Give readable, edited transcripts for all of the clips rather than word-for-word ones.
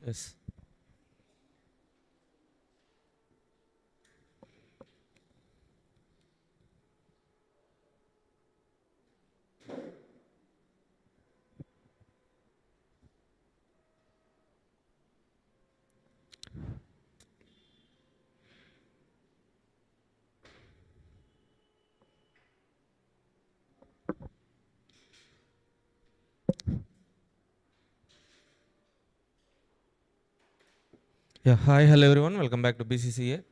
Yes. Yeah. Hi, hello everyone. Welcome back to BCCA.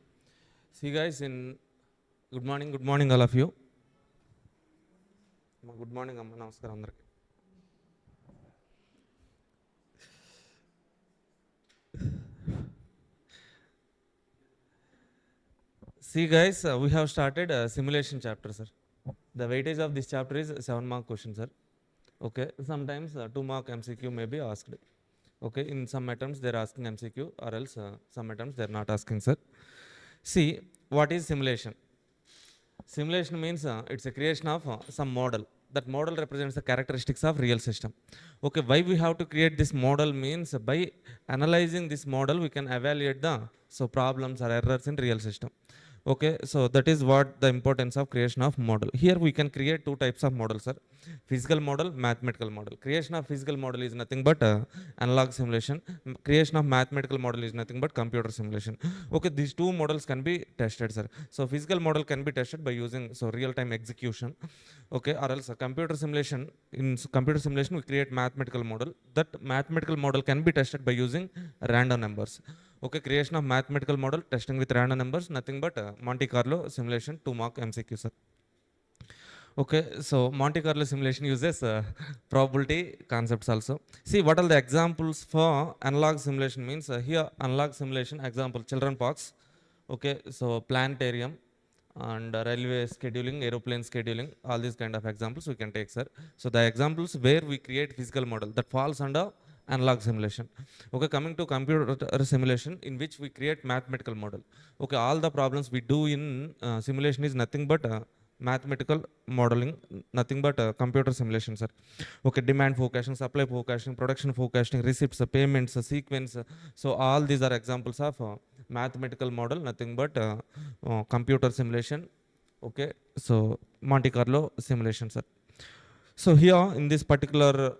See guys, in good morning, all of you. Good morning, Amma. Namaskaram andariki. See guys, we have started a simulation chapter, sir. The weightage of this chapter is 7-mark question, sir. Okay. Sometimes 2-mark MCQ may be asked. Okay. In some attempts they're asking MCQ, or else some attempts they're not asking, sir. See, what is simulation? Simulation means it's a creation of some model. That model represents the characteristics of real system. Okay, why we have to create this model means by analyzing this model we can evaluate the problems or errors in real system. Okay, so that is what the importance of creation of model. Here we can create two types of models, sir. Physical model, mathematical model. Creation of physical model is nothing but analog simulation. Creation of mathematical model is nothing but computer simulation. Okay, these two models can be tested, sir. So physical model can be tested by using real-time execution. Okay, or else a computer simulation. In computer simulation we create mathematical model. That mathematical model can be tested by using random numbers. Okay, creation of mathematical model, testing with random numbers, nothing but Monte Carlo simulation, 2-mark MCQ, sir. Okay, so Monte Carlo simulation uses probability concepts also. See, what are the examples for analog simulation means? Here, analog simulation example, children parks. Okay, so planetarium and railway scheduling, aeroplane scheduling, all these kind of examples we can take, sir. So the examples where we create physical model that falls under analog simulation. Okay, coming to computer simulation in which we create mathematical model. Okay, all the problems we do in simulation is nothing but mathematical modeling, nothing but computer simulation, sir. Okay, demand forecasting, supply forecasting, production forecasting, receipts, payments, sequence. So all these are examples of mathematical model, nothing but computer simulation. Okay, so Monte Carlo simulation, sir. So here in this particular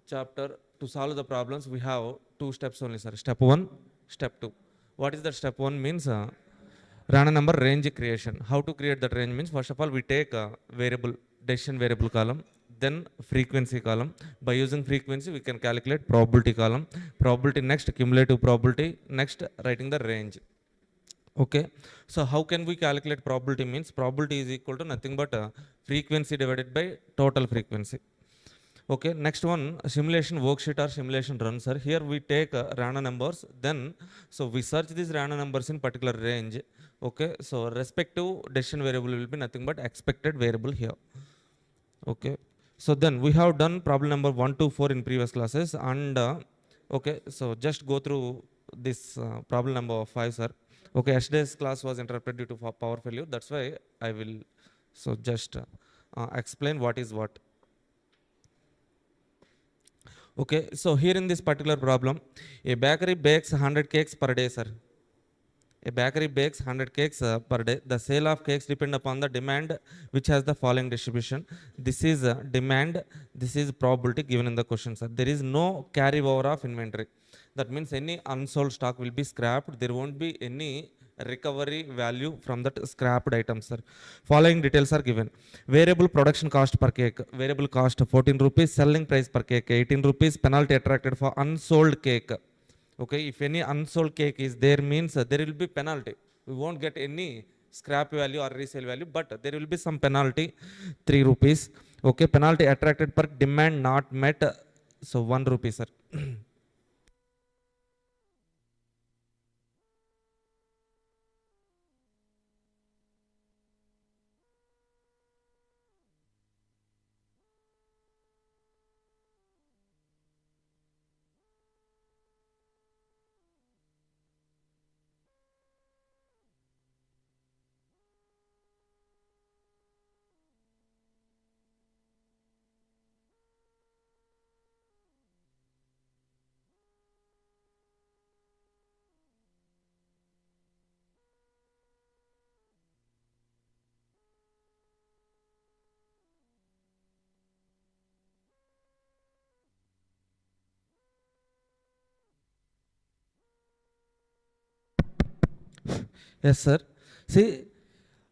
chapter, to solve the problems we have two steps only, sir. Step 1, step 2. What is that? Step 1 means random number range creation. How to create that range means, first of all we take a variable, decision variable column, then frequency column. By using frequency we can calculate probability column, probability next, cumulative probability next, writing the range. Okay, so how can we calculate probability means, probability is equal to nothing but frequency divided by total frequency. Okay, next one, simulation worksheet or simulation run, sir. Here we take random numbers, then so we search these random numbers in particular range. Okay, so respective decision variable will be nothing but expected variable here. Okay, so then we have done problem number 1 to 4 in previous classes, and okay, so just go through this problem number 5, sir. Okay, yesterday's class was interrupted due to power failure, that's why I will just explain what is what. Okay, so here in this particular problem, a bakery bakes 100 cakes per day, sir. A bakery bakes 100 cakes per day. The sale of cakes depend upon the demand, which has the following distribution. This is demand, this is probability given in the question, sir. There is no carryover of inventory. That means any unsold stock will be scrapped. There won't be any recovery value from that scrapped items, sir. Following details are given. Variable production cost per cake, variable cost 14 rupees, selling price per cake 18 rupees, penalty attracted for unsold cake. Okay, if any unsold cake is there means there will be penalty. We won't get any scrap value or resale value, but there will be some penalty, 3 rupees. Okay, penalty attracted per demand not met, so 1 rupee, sir. Yes, sir. See,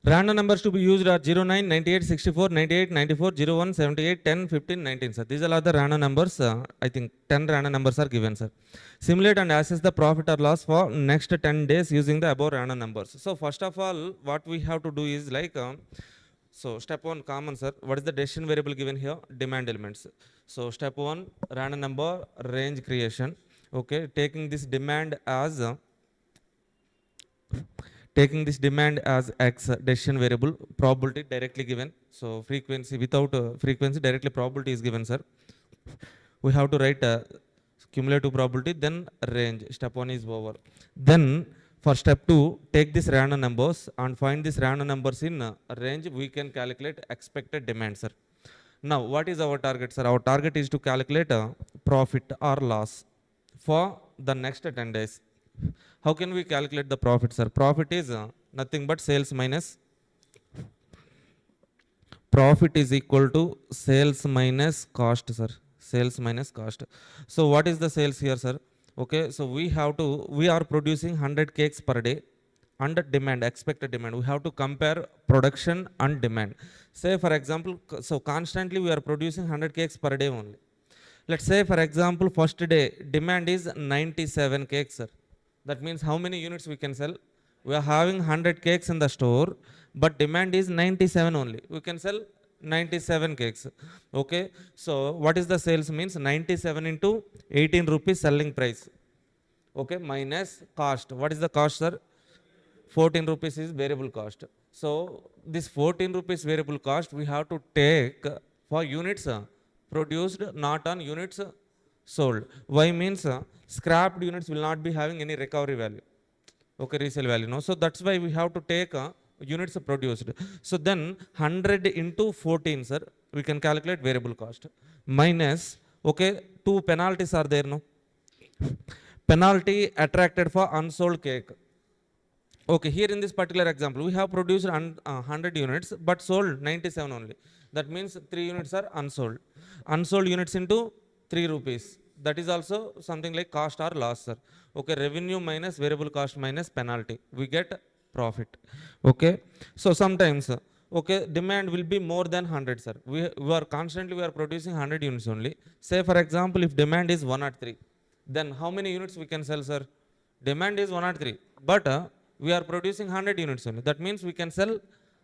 random numbers to be used are 0, 9, 98, 64, 98, 94, 01, 78, 10, 15, 19, sir. These are all the random numbers. I think 10 random numbers are given, sir. Simulate and assess the profit or loss for next 10 days using the above random numbers. So first of all, what we have to do is like, so step 1, common, sir. What is the decision variable given here? Demand elements. So step 1, random number range creation. Okay, taking this demand as x decision variable, probability directly given. So frequency, without frequency, directly probability is given, sir. We have to write cumulative probability, then range. Step 1 is over. Then for step 2, take this random numbers and find this random numbers in range. We can calculate expected demand, sir. Now what is our target, sir? Our target is to calculate profit or loss for the next 10 days. How can we calculate the profit, sir? Profit is nothing but sales minus profit is equal to sales minus cost, sir. Sales minus cost. So what is the sales here, sir? Okay, so we are producing 100 cakes per day under demand, expected demand. We have to compare production and demand. Say for example, so constantly we are producing 100 cakes per day only. Let's say for example, first day demand is 97 cakes, sir. That means how many units we can sell? We are having 100 cakes in the store, but demand is 97 only. We can sell 97 cakes. Okay, so what is the sales means? 97 into 18 rupees selling price. Okay, minus cost. What is the cost, sir? 14 rupees is variable cost. So this 14 rupees variable cost we have to take for units produced, not on units sold. Why means scrapped units will not be having any recovery value. Okay, resale value, no. So that's why we have to take units produced. So then 100 into 14, sir, we can calculate variable cost minus, okay, two penalties are there, no. Penalty attracted for unsold cake. Okay, here in this particular example, we have produced 100 units but sold 97 only. That means 3 units are unsold. Unsold units into 3 rupees. That is also something like cost or loss, sir. Okay, revenue minus variable cost minus penalty. We get profit. Okay, so sometimes, okay, demand will be more than 100, sir. We are constantly we are producing 100 units only. Say for example, if demand is 103, then how many units we can sell, sir? Demand is 103, but we are producing 100 units only. That means we can sell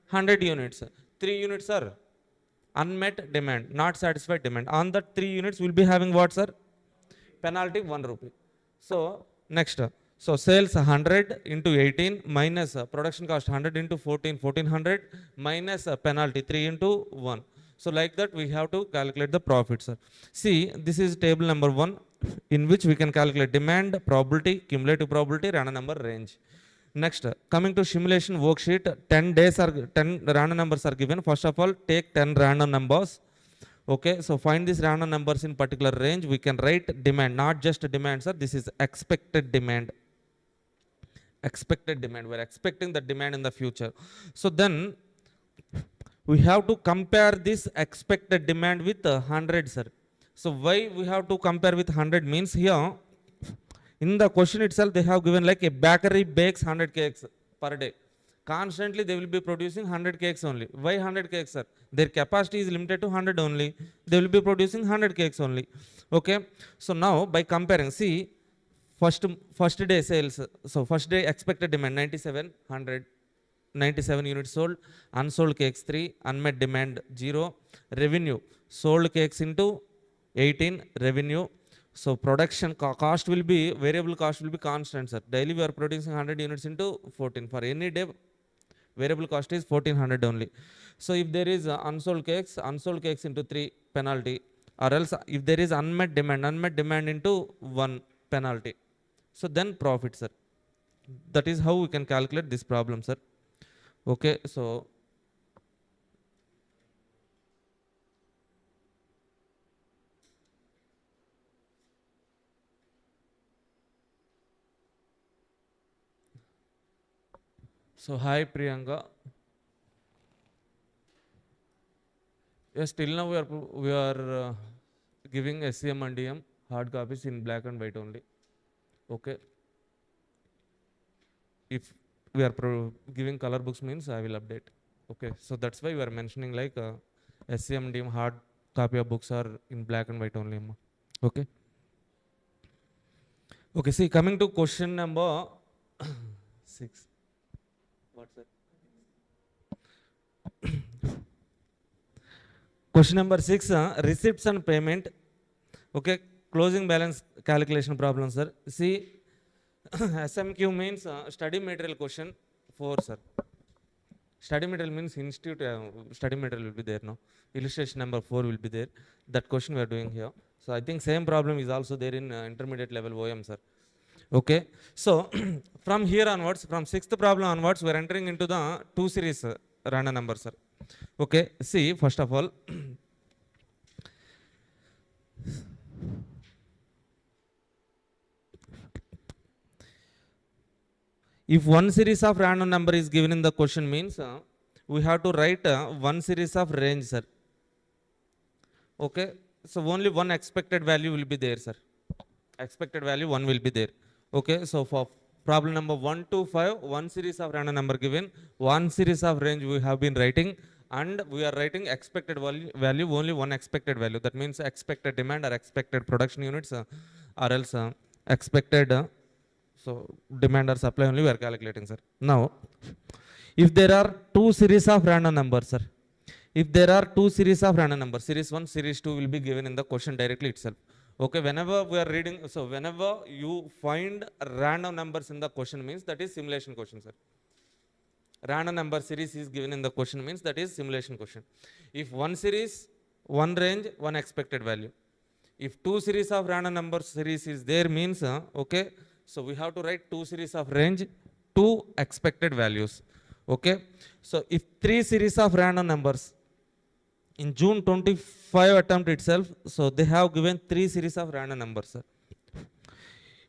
100 units. 3 units are unmet demand, not satisfied demand. On that 3 units will be having what, sir? Penalty 1 rupee. So next, so sales 100 into 18 minus production cost 100 into 14, 1400 minus penalty 3 into 1. So like that we have to calculate the profit, sir. See, this is table number 1 in which we can calculate demand, probability, cumulative probability, random number, range. Next, coming to simulation worksheet, 10 days are 10 random numbers are given. First of all, take 10 random numbers. Okay, so find these random numbers in particular range. We can write demand, not just demand, sir. This is expected demand. Expected demand. We're expecting the demand in the future. So then we have to compare this expected demand with 100, sir. So why we have to compare with 100 means here in the question itself they have given like a bakery bakes 100 cakes per day. Constantly they will be producing 100 cakes only. Why 100 cakes, sir? Their capacity is limited to 100 only. They will be producing 100 cakes only. Okay, so now by comparing, see, first day sales. So first day expected demand 97, 100, 97 units sold. Unsold cakes 3, unmet demand 0. Revenue, sold cakes into 18 revenue. So production cost will be, variable cost will be constant, sir. Daily we are producing 100 units into 14. For any day, variable cost is 1400 only. So if there is unsold cakes into 3 penalty, or else if there is unmet demand into 1 penalty. So then profit, sir. That is how we can calculate this problem, sir. Okay, so hi Priyanka. Yes, till now we are giving SCM and DM hard copies in black and white only. Okay. If we are giving color books means I will update. Okay, so that's why we are mentioning like SCMD hard copy of books are in black and white only. Okay. Okay, see, coming to question number 6. What's that? Question number 6, receipts and payment. Okay, closing balance calculation problem, sir. See, SMQ means study material question 4, sir. Study material means institute study material will be there, no? Illustration number 4 will be there. That question we are doing here. So I think same problem is also there in intermediate level OM, sir. Okay, so from here onwards, from 6th problem onwards, we are entering into the 2 series random number, sir. Okay, see, first of all, if one series of random number is given in the question means we have to write one series of range, sir. Okay, so only one expected value will be there, sir. Expected value 1 will be there. Okay, so for problem number 1 to 5, one series of random number given, one series of range we have been writing, and we are writing expected value only one expected value. That means expected demand or expected production units or else expected so demand or supply only we are calculating, sir. Now, if there are two series of random numbers, sir, if there are two series of random numbers, series 1, series 2 will be given in the question directly itself. Okay, whenever we are reading, so whenever you find random numbers in the question means that is simulation question, sir. Random number series is given in the question means that is simulation question. If one series, one range, one expected value. If two series of random number series is there means, okay, so we have to write two series of range, two expected values. Okay, so if three series of random numbers in June 25 attempt itself, so they have given three series of random numbers, sir.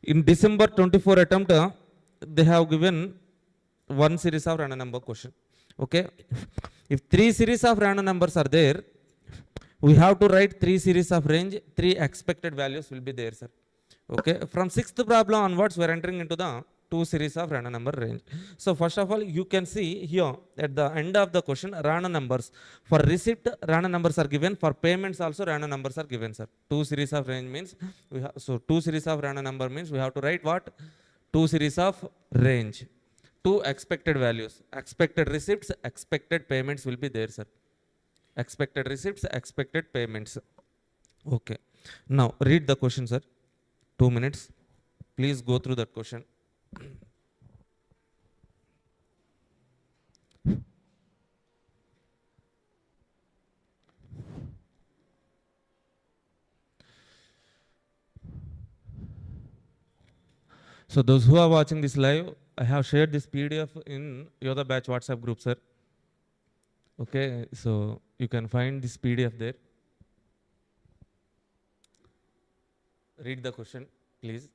In December 24 attempt, they have given one series of random number question. Okay, if three series of random numbers are there, we have to write three series of range, three expected values will be there, sir. Okay, from 6th problem onwards, we are entering into the two series of random number range. So first of all, you can see here at the end of the question, random numbers. For receipt, random numbers are given. For payments also, random numbers are given, sir. Two series of range means, so two series of random number means we have to write what? Two series of range. Two expected values. Expected receipts, expected payments will be there, sir. Expected receipts, expected payments. Okay. Now, read the question, sir. 2 minutes. Please go through that question. So those who are watching this live, I have shared this PDF in Yoda Batch WhatsApp group, sir. Okay, so you can find this PDF there. Read the question, please.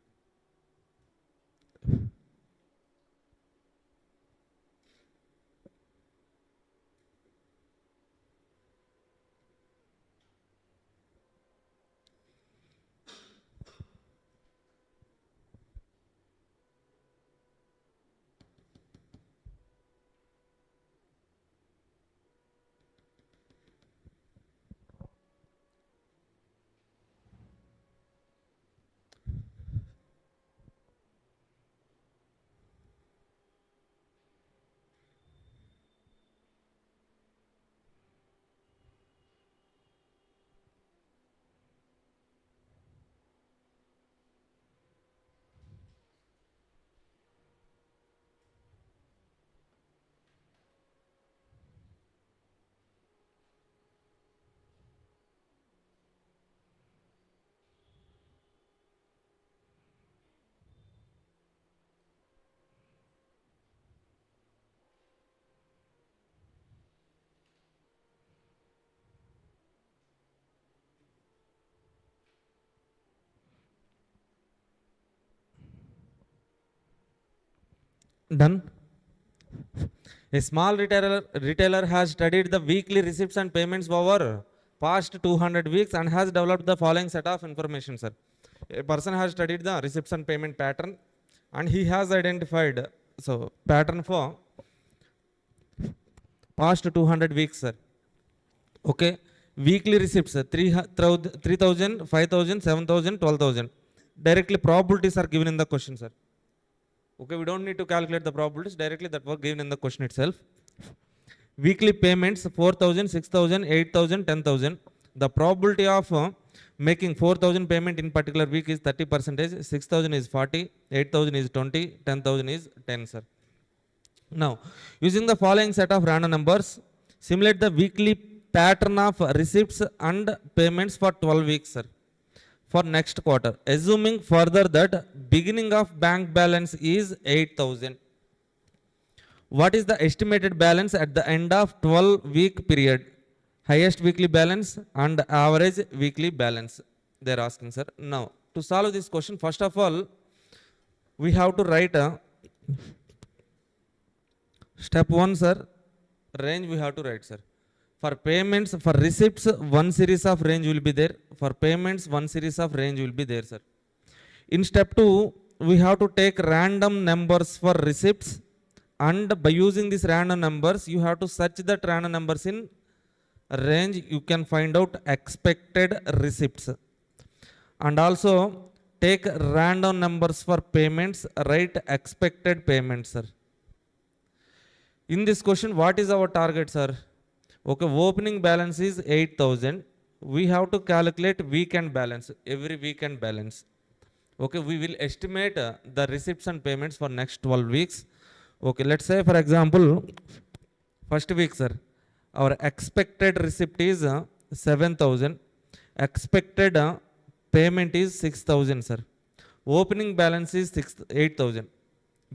Done. A small retailer has studied the weekly receipts and payments over past 200 weeks and has developed the following set of information, sir. A person has studied the receipts and payment pattern and he has identified So pattern for past 200 weeks, sir. Okay, weekly receipts, 3,000, 5,000, 7,000, 12,000. Directly probabilities are given in the question, sir. Okay, we don't need to calculate the probabilities, directly that were given in the question itself. Weekly payments 4,000, 6,000, 8,000, 10,000. The probability of making 4,000 payment in particular week is 30%, 6,000 is 40, 8,000 is 20, 10,000 is 10, sir. Now, using the following set of random numbers, simulate the weekly pattern of receipts and payments for 12 weeks, sir, for next quarter. Assuming further that beginning of bank balance is 8,000. What is the estimated balance at the end of 12-week period? Highest weekly balance and average weekly balance. They are asking, sir. Now, to solve this question, first of all, we have to write a step 1, sir. Range we have to write, sir. For payments, for receipts, one series of range will be there. For payments, one series of range will be there, sir. In step 2, we have to take random numbers for receipts, and by using these random numbers, you have to search that random numbers in range. You can find out expected receipts. And also take random numbers for payments, write expected payments, sir. In this question, what is our target, sir? Okay, opening balance is 8,000. We have to calculate weekend balance, every weekend balance. Okay, we will estimate the receipts and payments for next 12 weeks. Okay, let's say for example, first week, sir, our expected receipt is 7,000. Expected payment is 6,000, sir. Opening balance is 8,000.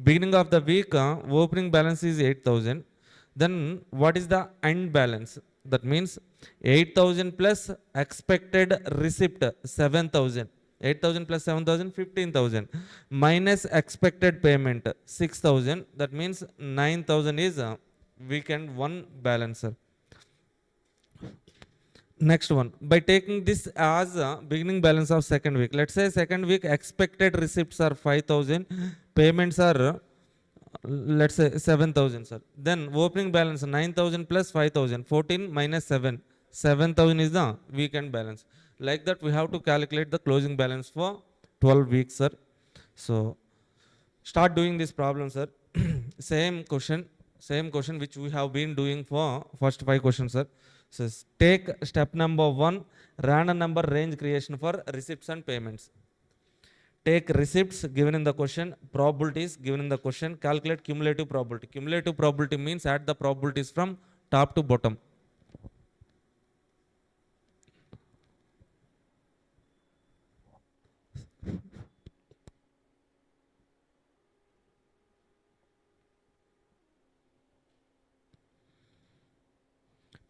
Beginning of the week, opening balance is 8,000. Then what is the end balance? That means 8,000 plus expected receipt 7,000. 8,000 plus 7,000, 15,000. Minus expected payment 6,000. That means 9,000 is weekend one balance, sir. Next one, by taking this as a beginning balance of second week. Let's say second week expected receipts are 5,000, payments are let's say 7,000, sir. Then opening balance 9,000 plus 5,000, 14 minus 7, 7,000 is the weekend balance. Like that we have to calculate the closing balance for 12 weeks, sir. So start doing this problem, sir. same question which we have been doing for first 5 questions, sir. So take step number 1, random number range creation for receipts and payments. Take receipts given in the question, probabilities given in the question, calculate cumulative probability. Cumulative probability means add the probabilities from top to bottom.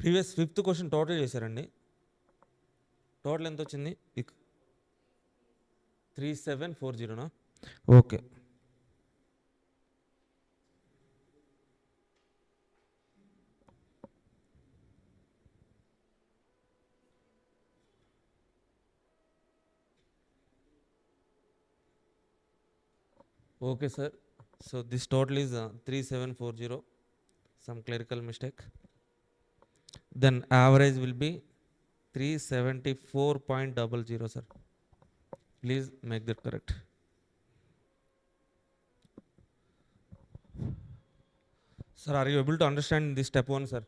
Previous 5th question total చేశారండి. Total ఎంత వచ్చింది? 3740నా? Okay. Okay, sir. So this total is 3740. Some clerical mistake. Then average will be 374.00, sir. Please make that correct. Sir, are you able to understand this step 1, sir?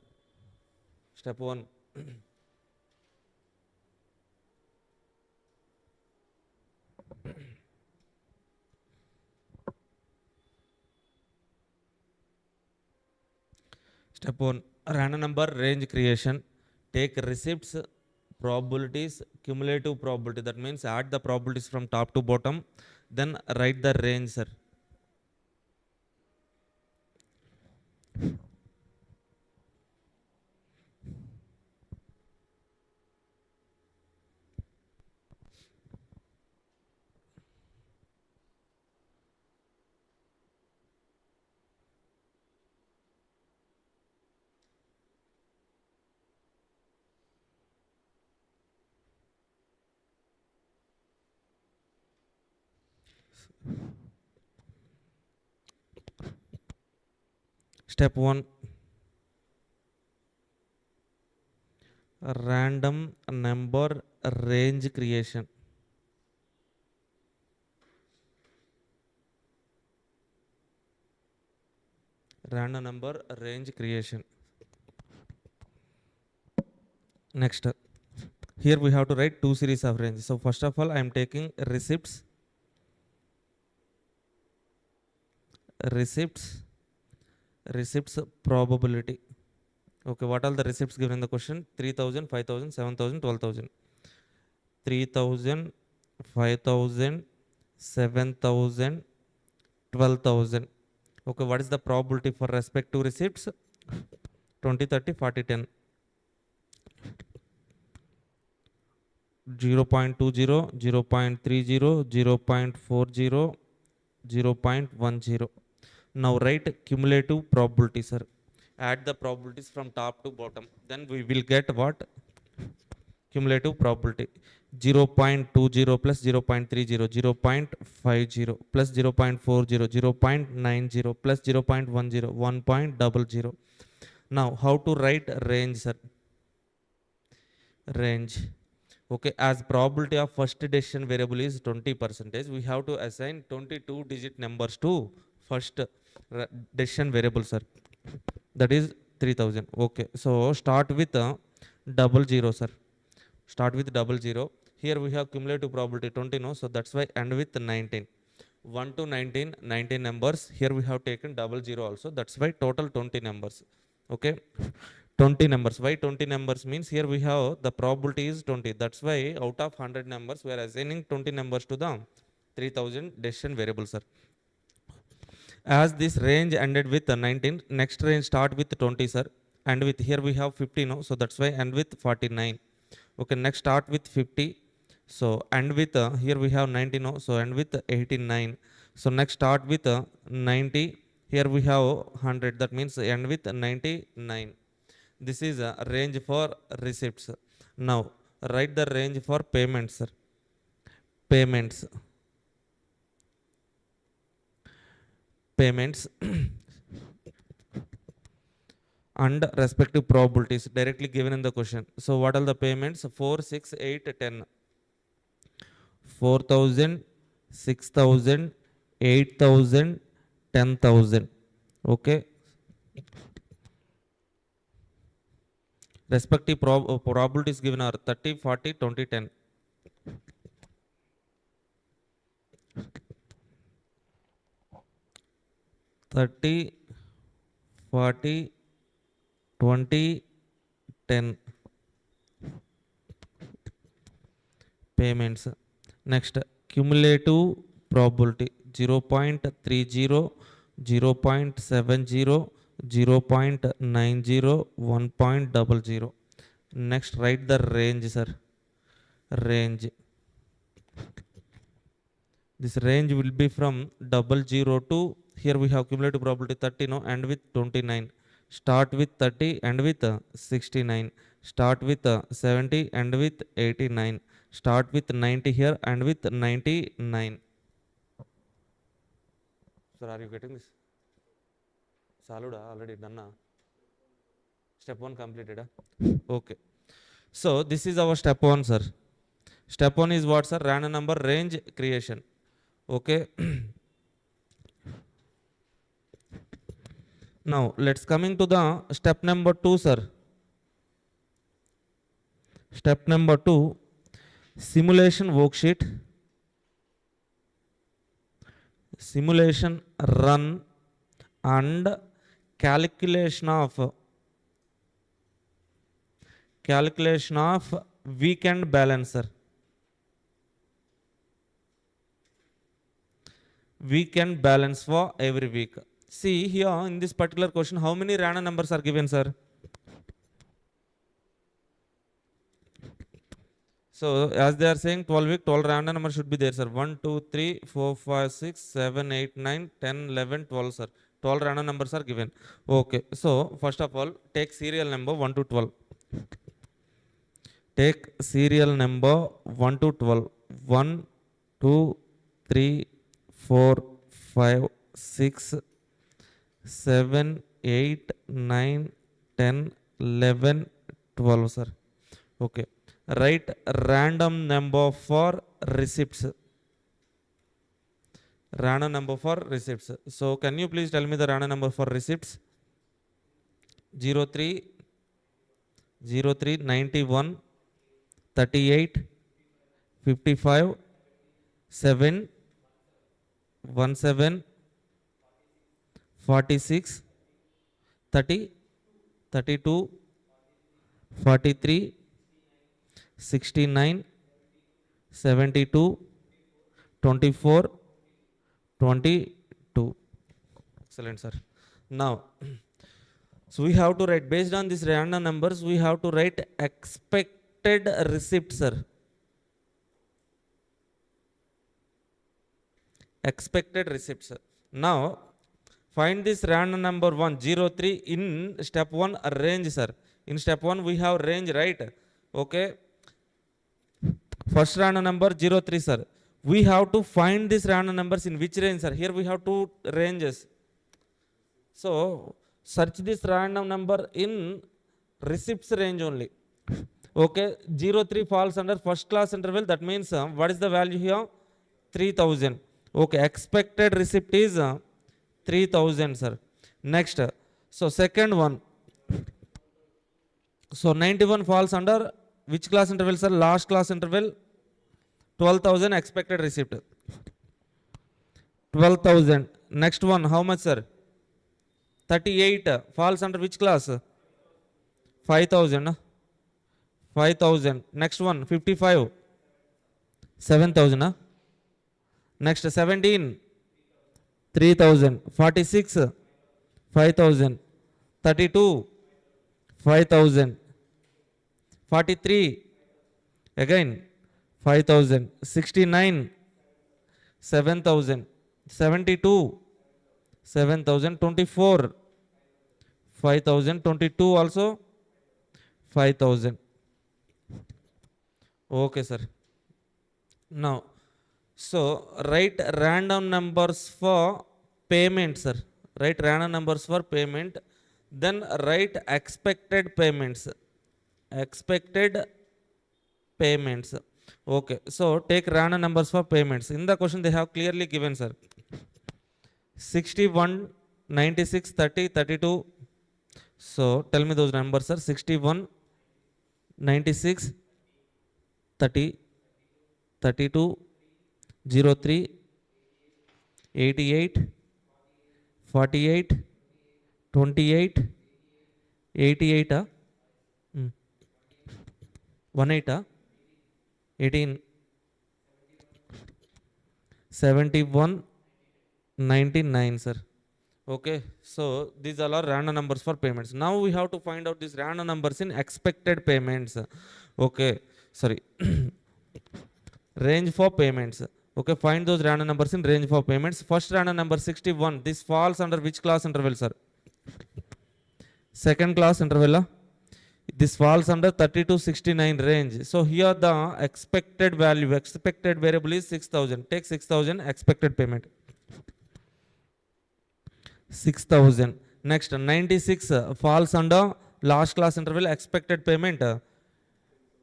Step 1. Step 1, random number range creation. Take receipts, probabilities, cumulative probability. That means add the probabilities from top to bottom. Then write the range, sir. Step 1, random number range creation. Random number range creation. Next, here we have to write two series of range. So first of all, I am taking receipts probability. Okay, what are the receipts given in the question? 3000, 5000, 7000, 12000. 3000, 5000, 7000, 12000. Okay, what is the probability for respect to receipts? 20, 30, 40, 10. 0.20, 0.30, 0.40, 0.10. Now write cumulative probability, sir. Add the probabilities from top to bottom. Then we will get what? Cumulative probability. 0.20 plus 0.30, 0.50 plus 0.40, 0.90 plus 0.10, 1.00. Now, how to write range, sir? Range. Okay, as probability of first decision variable is 20%, we have to assign 22 digit numbers to first decision variable, sir. That is 3000. Okay, so start with 00, sir. Start with 00. Here we have cumulative probability 20, no? So that's why end with 19. 1 to 19, 19 numbers. Here we have taken 00 also. That's why total 20 numbers. Okay, 20 numbers. Why 20 numbers means here we have the probability is 20. That's why out of 100 numbers, we are assigning 20 numbers to the 3000 decision variable, sir. As this range ended with 19, next range start with 20, sir. And with here we have 50, no? So that's why end with 49. Okay, next start with 50. So end with here we have 90, no? So end with 89. So next start with 90. Here we have 100. That means end with 99. This is a range for receipts. Now write the range for payments, sir. Payments. Payments and respective probabilities directly given in the question. So what are the payments? 4, 6, 8, 10. 4000, 6000, 8000, 10,000. Okay. Respective probabilities given are 30, 40, 20, 10. 30, 40, 20, 10. Payments. Next, cumulative probability 0.30, 0.70, 0.90, 1.00. Next, write the range, sir. Range. This range will be from 00 to, here we have cumulative probability 30, no, and with 29. Start with 30 and with 69. Start with 70 and with 89. Start with 90 here and with 99. Sir, are you getting this? Saluda already done. Step 1 completed. Okay. So this is our step 1, sir. Step 1 is what, sir? Random number range creation. Okay. Now let's coming to the step number 2, sir. Step number 2, simulation worksheet, simulation run and calculation of weekend balancer. Weekend balance for every week. See here in this particular question, how many random numbers are given, sir? So as they are saying 12 week, 12 random numbers should be there, sir. 1, 2, 3, 4, 5, 6, 7, 8, 9, 10, 11, 12, sir. 12 random numbers are given. Okay. So first of all, take serial number 1 to 12. Take serial number 1 to 12. 1, 2, 3, 4, 5, 6, 7, 8, 9, 10, 11, 12, sir. Okay. Write random number for receipts. Random number for receipts. So can you please tell me the random number for receipts? 03, 03, 91, 38, 55, 7, 17, 46, 30, 32, 43, 69, 72, 24, 22. Excellent, sir. Now, so we have to write, based on these random numbers, we have to write expected receipt, sir. Expected receipts. Now, find this random number 103 in step 1 range, sir. In step 1 we have range, right? Okay. First random number 03, sir. We have to find these random numbers in which range, sir? Here we have two ranges. So, search this random number in receipts range only. Okay. 03 falls under first class interval. That means what is the value here? 3000. Okay. Expected receipt is 3000, sir. Next. So, second one. So, 91 falls under which class interval, sir? Last class interval. 12,000 expected receipt. 12,000. Next one, how much, sir? 38 falls under which class? 5,000. 5,000. Next one, 55. 7,000. Next, 17. 3,000. 46. 5,000. 32. 5,000. 43. Again 5,000. 69. 7,000. 72. 7,000. 24. 5,000. 22 also 5,000. Okay, sir. Now, so write random numbers for payment, sir. Write random numbers for payment. Then write expected payments. Expected payments. Okay. So take random numbers for payments. In the question they have clearly given, sir. 61, 96, 30, 32. So tell me those numbers, sir. 61, 96, 30, 32, 03, 88, 48, 28, 88, 18, 18, 71, 99, sir. Okay, so these all are random numbers for payments. Now we have to find out these random numbers in expected payments. Okay, sorry. Range for payments. Okay, find those random numbers in range for payments. First random number 61. This falls under which class interval, sir? Second class interval. This falls under 30 to 69 range. So here the expected value, expected variable is 6,000. Take 6,000 expected payment. 6,000. Next 96 falls under last class interval, expected payment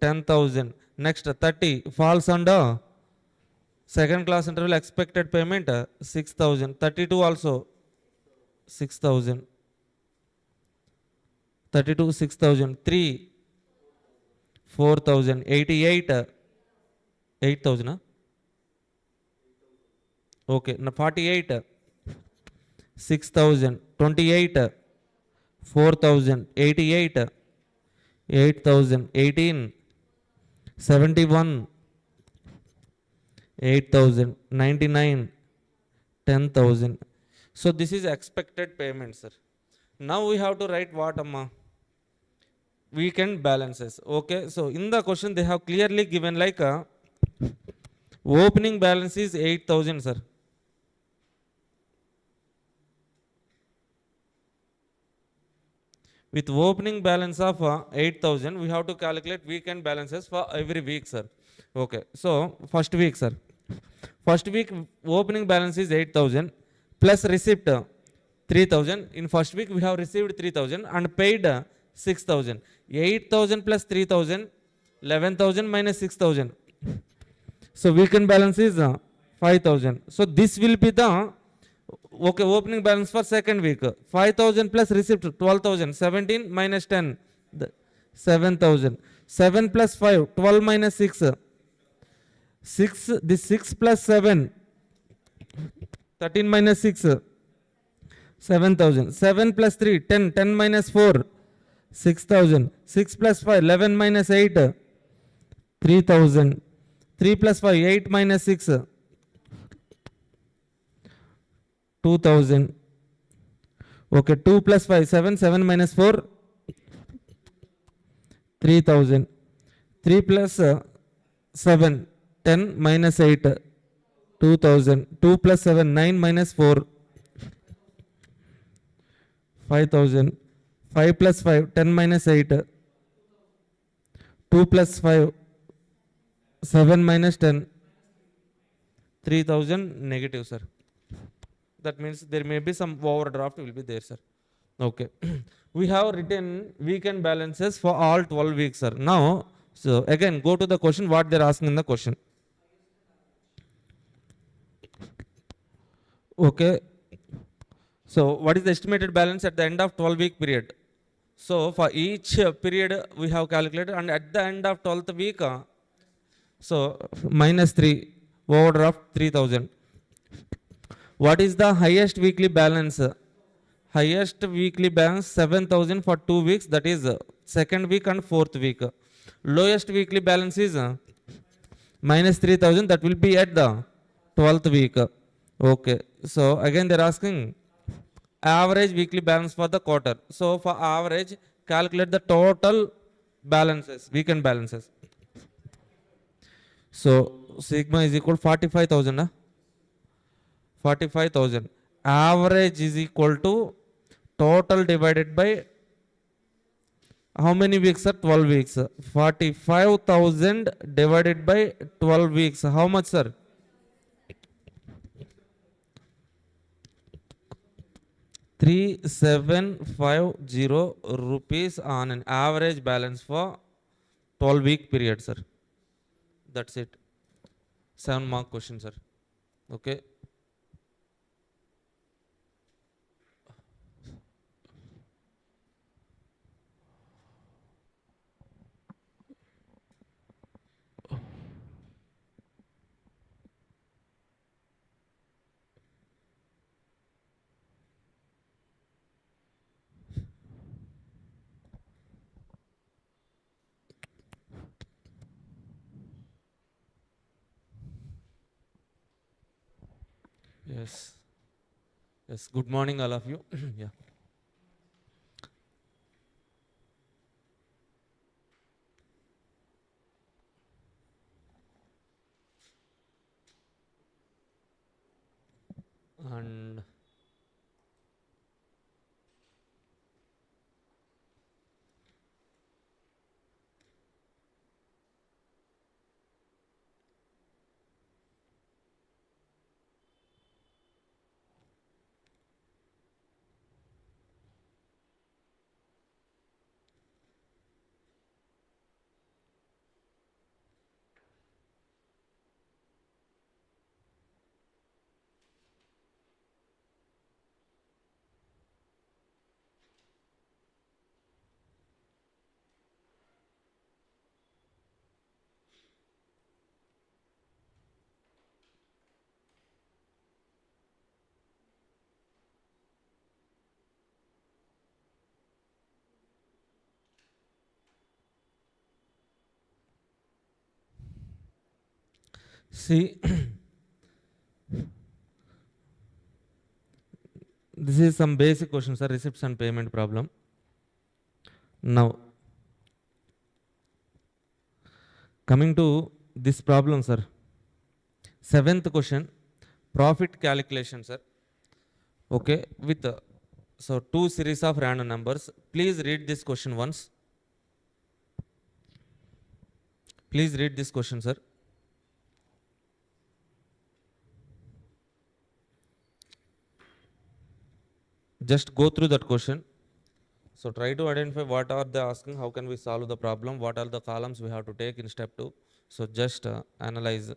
10,000. Next 30 falls under second class interval, expected payment 6,000. 32 also 6,000. 32 6,000. 3 4,000. 88 8,000. Okay. Now 48 6,000. 28 4,000. 88 8,000. 18 71 8,000. 99 10,000. So this is expected payment, sir. Now we have to write what, amma? Weekend balances. Okay, so in the question they have clearly given like opening balance is 8,000, sir. With opening balance of 8,000, we have to calculate weekend balances for every week, sir. Okay, so first week, sir. First week opening balance is 8,000 plus receipt 3,000. In first week, we have received 3,000 and paid 6,000. 8,000 plus 3,000, 11,000 minus 6,000. So weekend balance is 5,000. So this will be the opening balance for second week. 5,000 plus receipt 12,000. 17 minus 10, 7,000. 7 plus 5, 12 minus 6. 6, this 6 plus 7, 13 minus 6, 7,000. 7 plus 3, 10, 10 minus 4, 6,000. 6 plus 5, 11 minus 8, 3,000. 3 plus 5, 8 minus 6, 2,000. Okay, 2 plus 5, 7, 7 minus 4, 3,000. 3 plus 7, 10 minus 8, 2,000. 2 plus 7, 9 minus 4, 5,000. 5 plus 5, 10 minus 8, 2 plus 5, 7 minus 10, 3,000 negative, sir. That means there may be some overdraft will be there, sir. Okay. We have written weekend balances for all 12 weeks, sir. Now, so again, go to the question, what they're asking in the question. Okay. So, what is the estimated balance at the end of 12-week period? So, for each period, we have calculated, and at the end of 12th week, so minus 3, overdraft 3,000. What is the highest weekly balance? Highest weekly balance 7,000 for 2 weeks, that is second week and fourth week. Lowest weekly balance is minus 3,000, that will be at the 12th week. Okay, so again they're asking average weekly balance for the quarter. So for average, calculate the total balances, weekend balances. So sigma is equal to 45,000. 45,000. Average is equal to total divided by how many weeks, sir? 12 weeks. 45,000 divided by 12 weeks. How much, sir? 3,750 rupees on an average balance for 12-week period, sir. That's it. 7-mark question, sir. Okay. Yes. Yes. Good morning, all of you. Yeah. And see, this is some basic questions, sir, receipts and payment problem. Now, coming to this problem, sir. 7th question, profit calculation, sir. Okay, with so 2 series of random numbers. Please read this question once. Please read this question, sir. Just go through that question. So try to identify what are they asking, how can we solve the problem, what are the columns we have to take in step 2. So just analyze.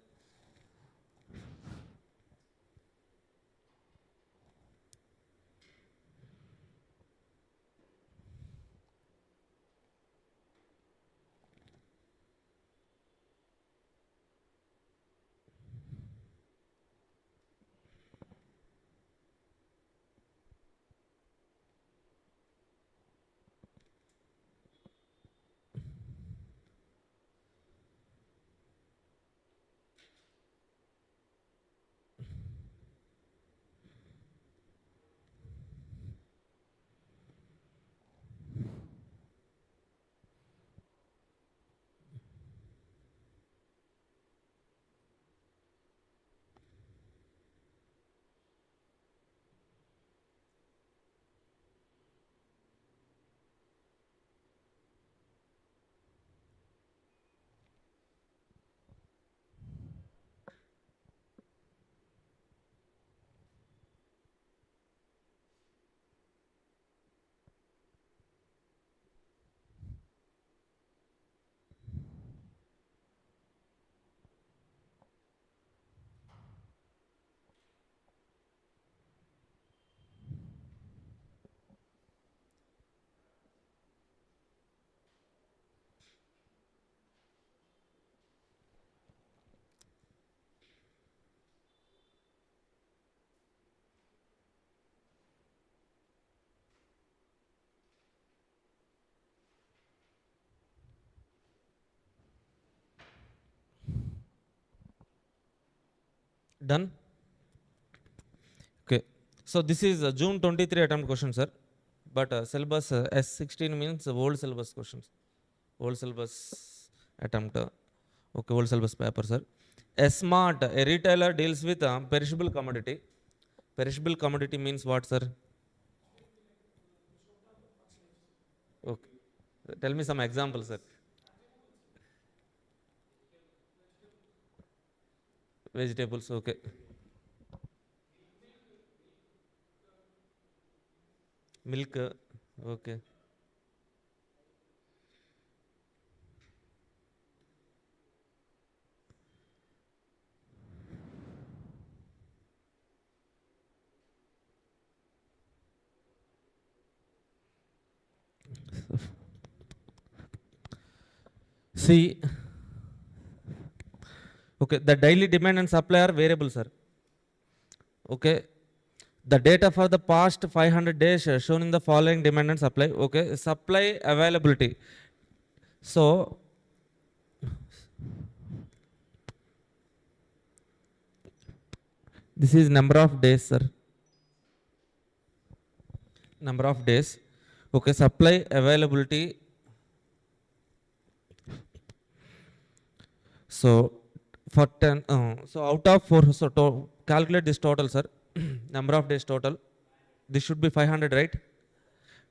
Done? Okay. So this is June 23 attempt question, sir. But syllabus S16 means old syllabus questions. Old syllabus attempt. Okay, old syllabus paper, sir. Smart, a retailer deals with perishable commodity. Perishable commodity means what, sir? Okay. Tell me some examples, sir. Vegetables, okay. Milk, okay. See, okay, the daily demand and supply are variable, sir. Okay, the data for the past 500 days shown in the following demand and supply. Okay, supply availability. So, this is number of days, sir. Number of days. Okay, supply availability. So, for 10, so out of 4, so calculate this total, sir. Number of days total. This should be 500, right?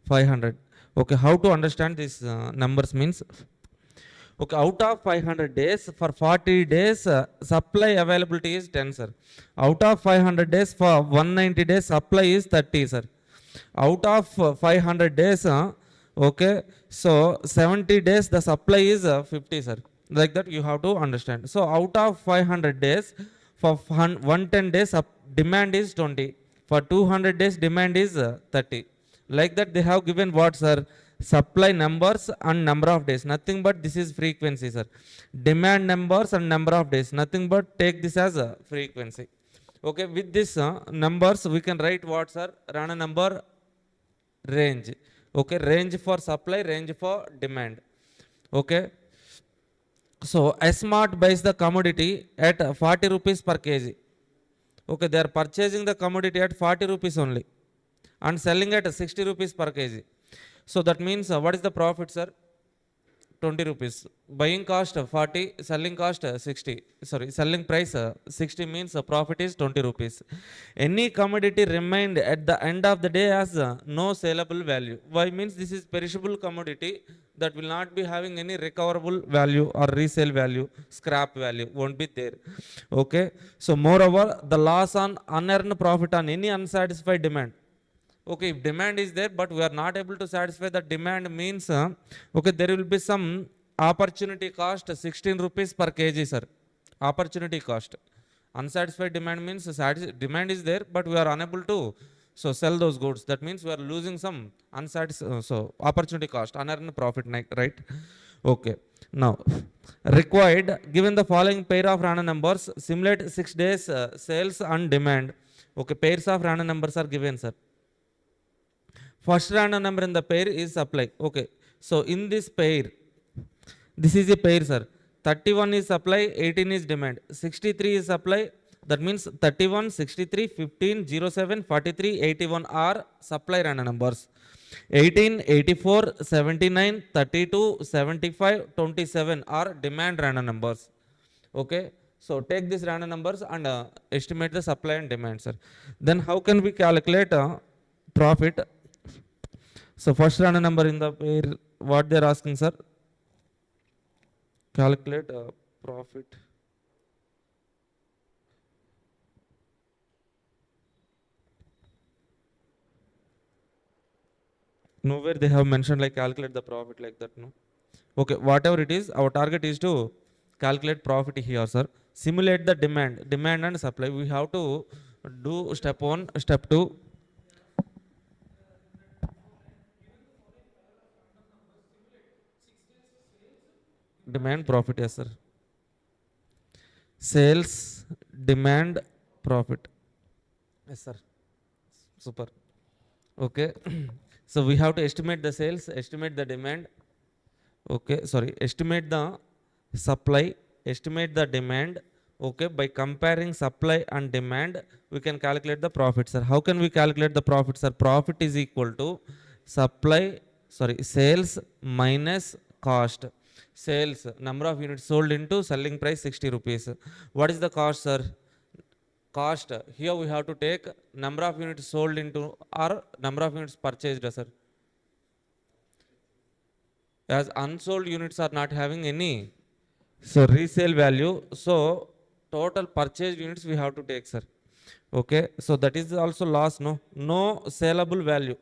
500. Okay, how to understand these numbers means, okay, out of 500 days, for 40 days, supply availability is 10, sir. Out of 500 days, for 190 days, supply is 30, sir. Out of 500 days, okay, so 70 days, the supply is 50, sir. Like that, you have to understand. So, out of 500 days, for 110 days, demand is 20. For 200 days, demand is 30. Like that, they have given what, sir? Supply numbers and number of days. Nothing but this is frequency, sir. Demand numbers and number of days. Nothing but take this as a frequency. Okay, with this numbers, we can write what, sir? Random number range. Okay, range for supply, range for demand. Okay. So, Smart buys the commodity at 40 rupees per kg. Okay, they are purchasing the commodity at 40 rupees only and selling at 60 rupees per kg. So that means what is the profit, sir? 20 rupees. Buying cost 40, selling cost 60. Sorry, selling price 60 means profit is 20 rupees. Any commodity remained at the end of the day has no saleable value. Why means this is perishable commodity that will not be having any recoverable value or resale value, scrap value won't be there. Okay. So moreover, the loss on unearned profit on any unsatisfied demand. Okay, if demand is there, but we are not able to satisfy the demand means, okay, there will be some opportunity cost 16 rupees per kg, sir. Opportunity cost. Unsatisfied demand means demand is there, but we are unable to so sell those goods. That means we are losing some unsatisfied so opportunity cost, unearned profit, right? Okay. Now, required given the following pair of random numbers, simulate 6 days sales and demand. Okay, pairs of random numbers are given, sir. First random number in the pair is supply. Okay, so in this pair, this is a pair, sir. 31 is supply, 18 is demand. 63 is supply. That means 31, 63, 15, 07, 43, 81 are supply random numbers. 18, 84, 79, 32, 75, 27 are demand random numbers. Okay, so take these random numbers and estimate the supply and demand, sir. Then how can we calculate profit? So first random number in the pair, what they are asking, sir? Calculate profit. Nowhere they have mentioned like calculate the profit like that, no? Okay, whatever it is, our target is to calculate profit here, sir. Simulate the demand and supply. We have to do step 1, step 2. Demand, profit, yes, sir. Sales, demand, profit. Yes, sir. Super. Okay. So we have to estimate the sales, estimate the demand. Okay, sorry, estimate the supply, estimate the demand. Okay, by comparing supply and demand, we can calculate the profit, sir. How can we calculate the profit, sir? Profit is equal to sales minus cost. Sales, number of units sold into selling price 60 rupees. What is the cost, sir? Cost, here we have to take number of units sold into or number of units purchased, sir. As unsold units are not having any so resale value, so total purchased units we have to take, sir. Okay, so that is also loss, no saleable value.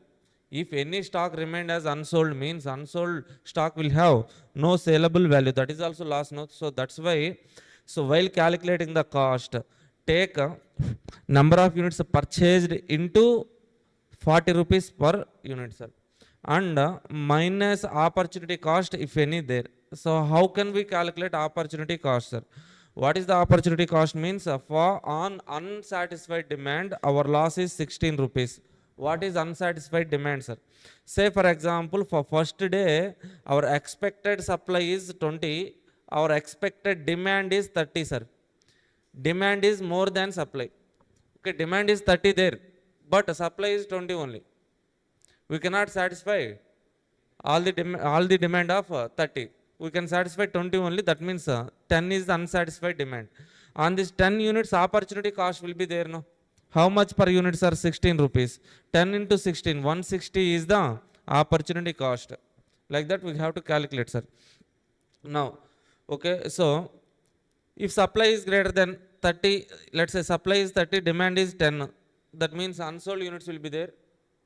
If any stock remained as unsold means unsold stock will have no saleable value, that is also loss, no? So that's why, so while calculating the cost, take number of units purchased into 40 rupees per unit, sir, and minus opportunity cost if any there. So how can we calculate opportunity cost, sir? What is the opportunity cost means? For on unsatisfied demand, our loss is 16 rupees. What is unsatisfied demand, sir? Say for example, for first day, our expected supply is 20, our expected demand is 30, sir. Demand is more than supply. Okay, demand is 30 there, but supply is 20 only. We cannot satisfy all the demand of 30. We can satisfy 20 only. That means 10 is the unsatisfied demand. On this 10 units, opportunity cost will be there, no? How much per units are 16 rupees? 10 into 16, 160 is the opportunity cost. Like that we have to calculate, sir. Now, okay, so if supply is greater than 30, let's say supply is 30, demand is 10. That means unsold units will be there.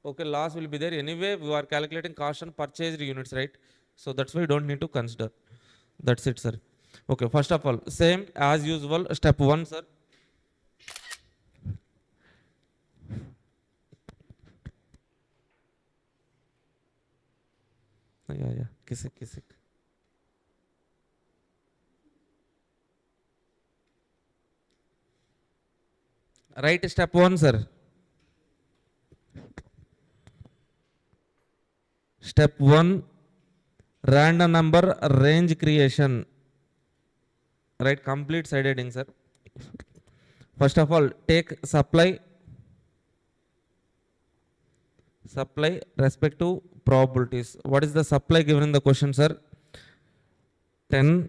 Okay, loss will be there. Anyway, we are calculating cost on purchased units, right? So that's why we don't need to consider. That's it, sir. Okay, first of all, same as usual, step 1, sir. Yeah. Kisik. Right, step 1, sir. Step 1, random number range creation. Right, complete side heading, sir. First of all, take supply respect to probabilities. What is the supply given in the question, sir? 10,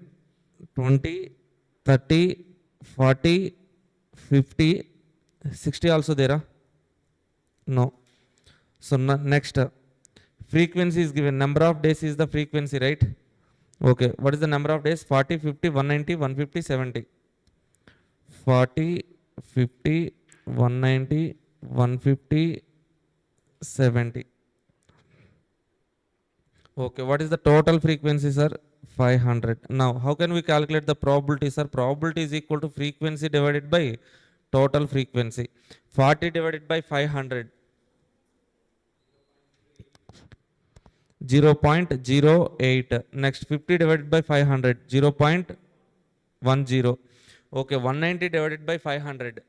20, 30, 40, 50, 60 also there? No. So next, frequency is given. Number of days is the frequency, right? Okay. What is the number of days? 40, 50, 190, 150, 70. 40, 50, 190, 150, 70. Okay, what is the total frequency, sir? 500. Now, how can we calculate the probability, sir? Probability is equal to frequency divided by total frequency. 40 divided by 500. 0.08. Next, 50 divided by 500. 0.10. Okay, 190 divided by 500.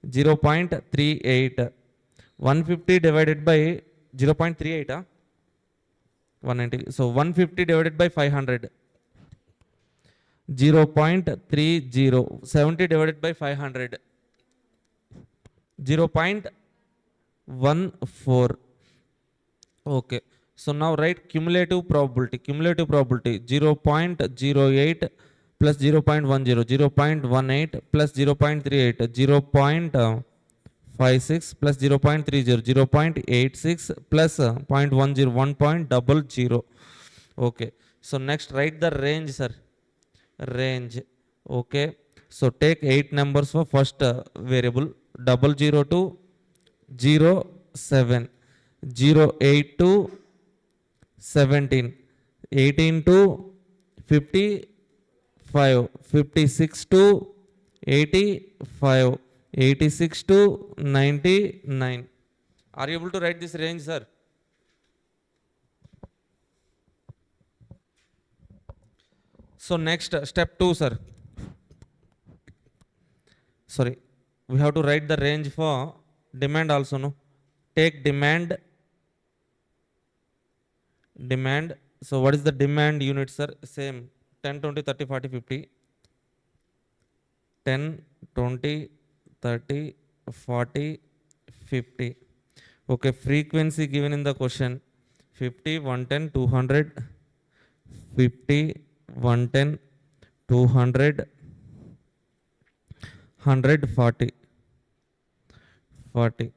0.38. 150 divided by 0.38. 190. So 150 divided by 500. 0.30. 70 divided by 500. 0.14. Okay. So now write cumulative probability. Cumulative probability 0.08 plus 0.10, 0.18 plus 0.38, 0.56 plus 0.30, 0.86 plus 0.10, 1.00. Okay. So next write the range, sir. Range. Okay. So take 8 numbers for first variable. 00 to 07, 08 to 17, 18 to 55, 56 to 85, 86 to 99. Are you able to write this range, sir? So next step 2, sir. Sorry, we have to write the range for demand also, no? Take demand. So what is the demand unit, sir? Same 10, 20, 30, 40, 50. 10, 20, 30, 40, 50. Okay, frequency given in the question 50, 110, 200, 50, 110, 200, 140, 40.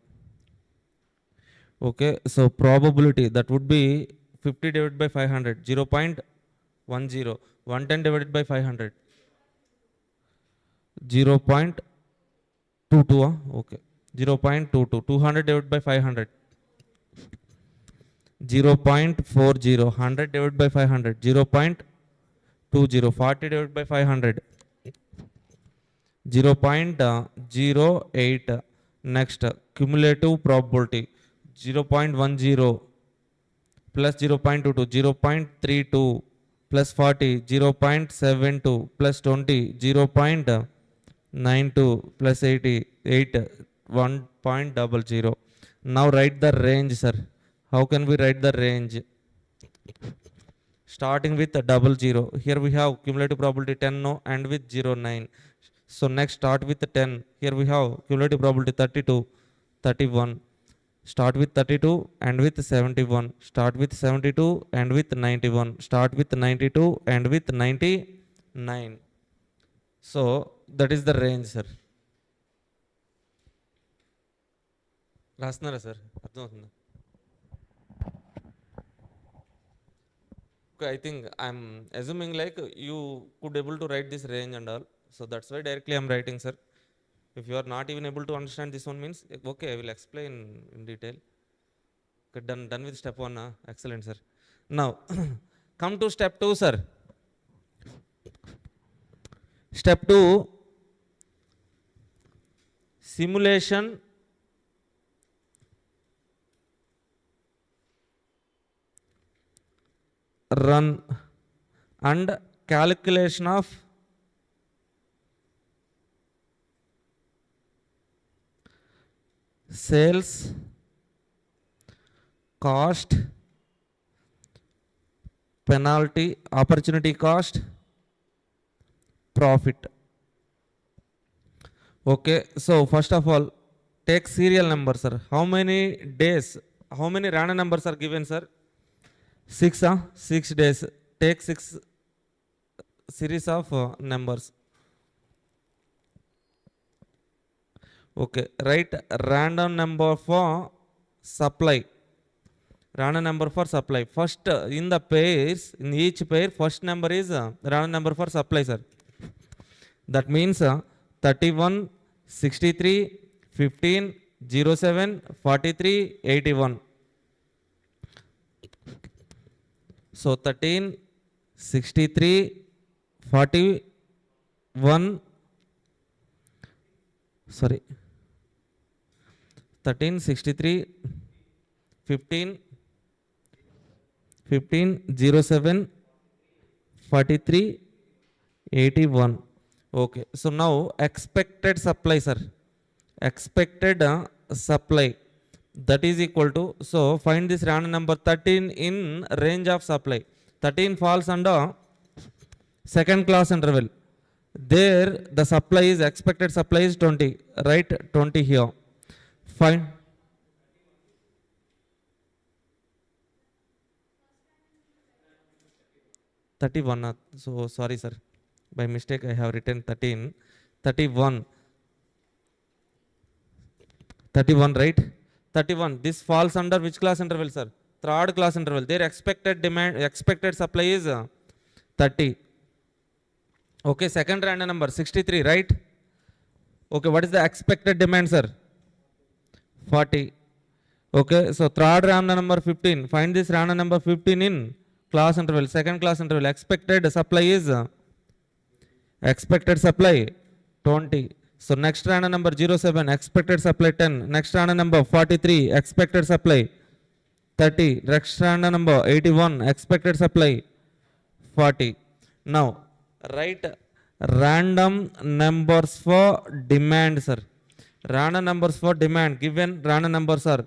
Okay, so probability that would be 50 divided by 500, 0.10, 110 divided by 500, 0.22, okay, 0.22, 200 divided by 500, 0.40, 100 divided by 500, 0.20, 40 divided by 500, 0.08. Next, cumulative probability 0.10 plus 0.22, 0.32 plus 40, 0.72 plus 20, 0.92 plus 80, 8, 1.00. Now write the range, sir. How can we write the range? Starting with 00. Here we have cumulative probability 10 no and with 0.9. So next start with 10. Here we have cumulative probability 32, 31. Start with 32 and with 71. Start with 72 and with 91. Start with 92 and with 99. So that is the range, sir. రాస్తున్నారా sir అర్థమవుతుందా? Okay, I think I'm assuming like you could able to write this range and all. So that's why directly I'm writing, sir. If you are not even able to understand this one means, okay, I will explain in detail. Okay, done with step 1. Excellent, sir. Now, come to step 2, sir. Step 2, simulation run and calculation of sales cost, penalty, opportunity cost, profit. Okay, so first of all, take serial number, sir. How many days, how many random numbers are given, sir? 6, 6 days. Take 6 series of numbers. Okay, write random number for supply. Random number for supply. First, in the pairs, in each pair, first number is random number for supply, sir. That means 31, 63, 15, 07, 43, 81. So 13, 63, 41, sorry, 13, 63, 15, 07, 43, 81. Okay, so now expected supply, sir. Expected supply, that is equal to, so find this random number 13 in range of supply. 13 falls under second class interval. There the supply is, expected supply is 20, right? 20 here. Fine. (31). So sorry, sir. By mistake, I have written 13. 31. 31, right? 31. This falls under which class interval, sir? Third class interval. Their expected supply is 30. Okay, second random number 63, right? Okay, what is the expected demand, sir? 40. Okay, so third random number 15. Find this random number 15 in class interval, second class interval. Expected supply is 20. So next random number 07, expected supply 10. Next random number 43, expected supply 30. Next random number 81, expected supply 40. Now write random numbers for demand, sir. Random numbers for demand. Given random numbers are.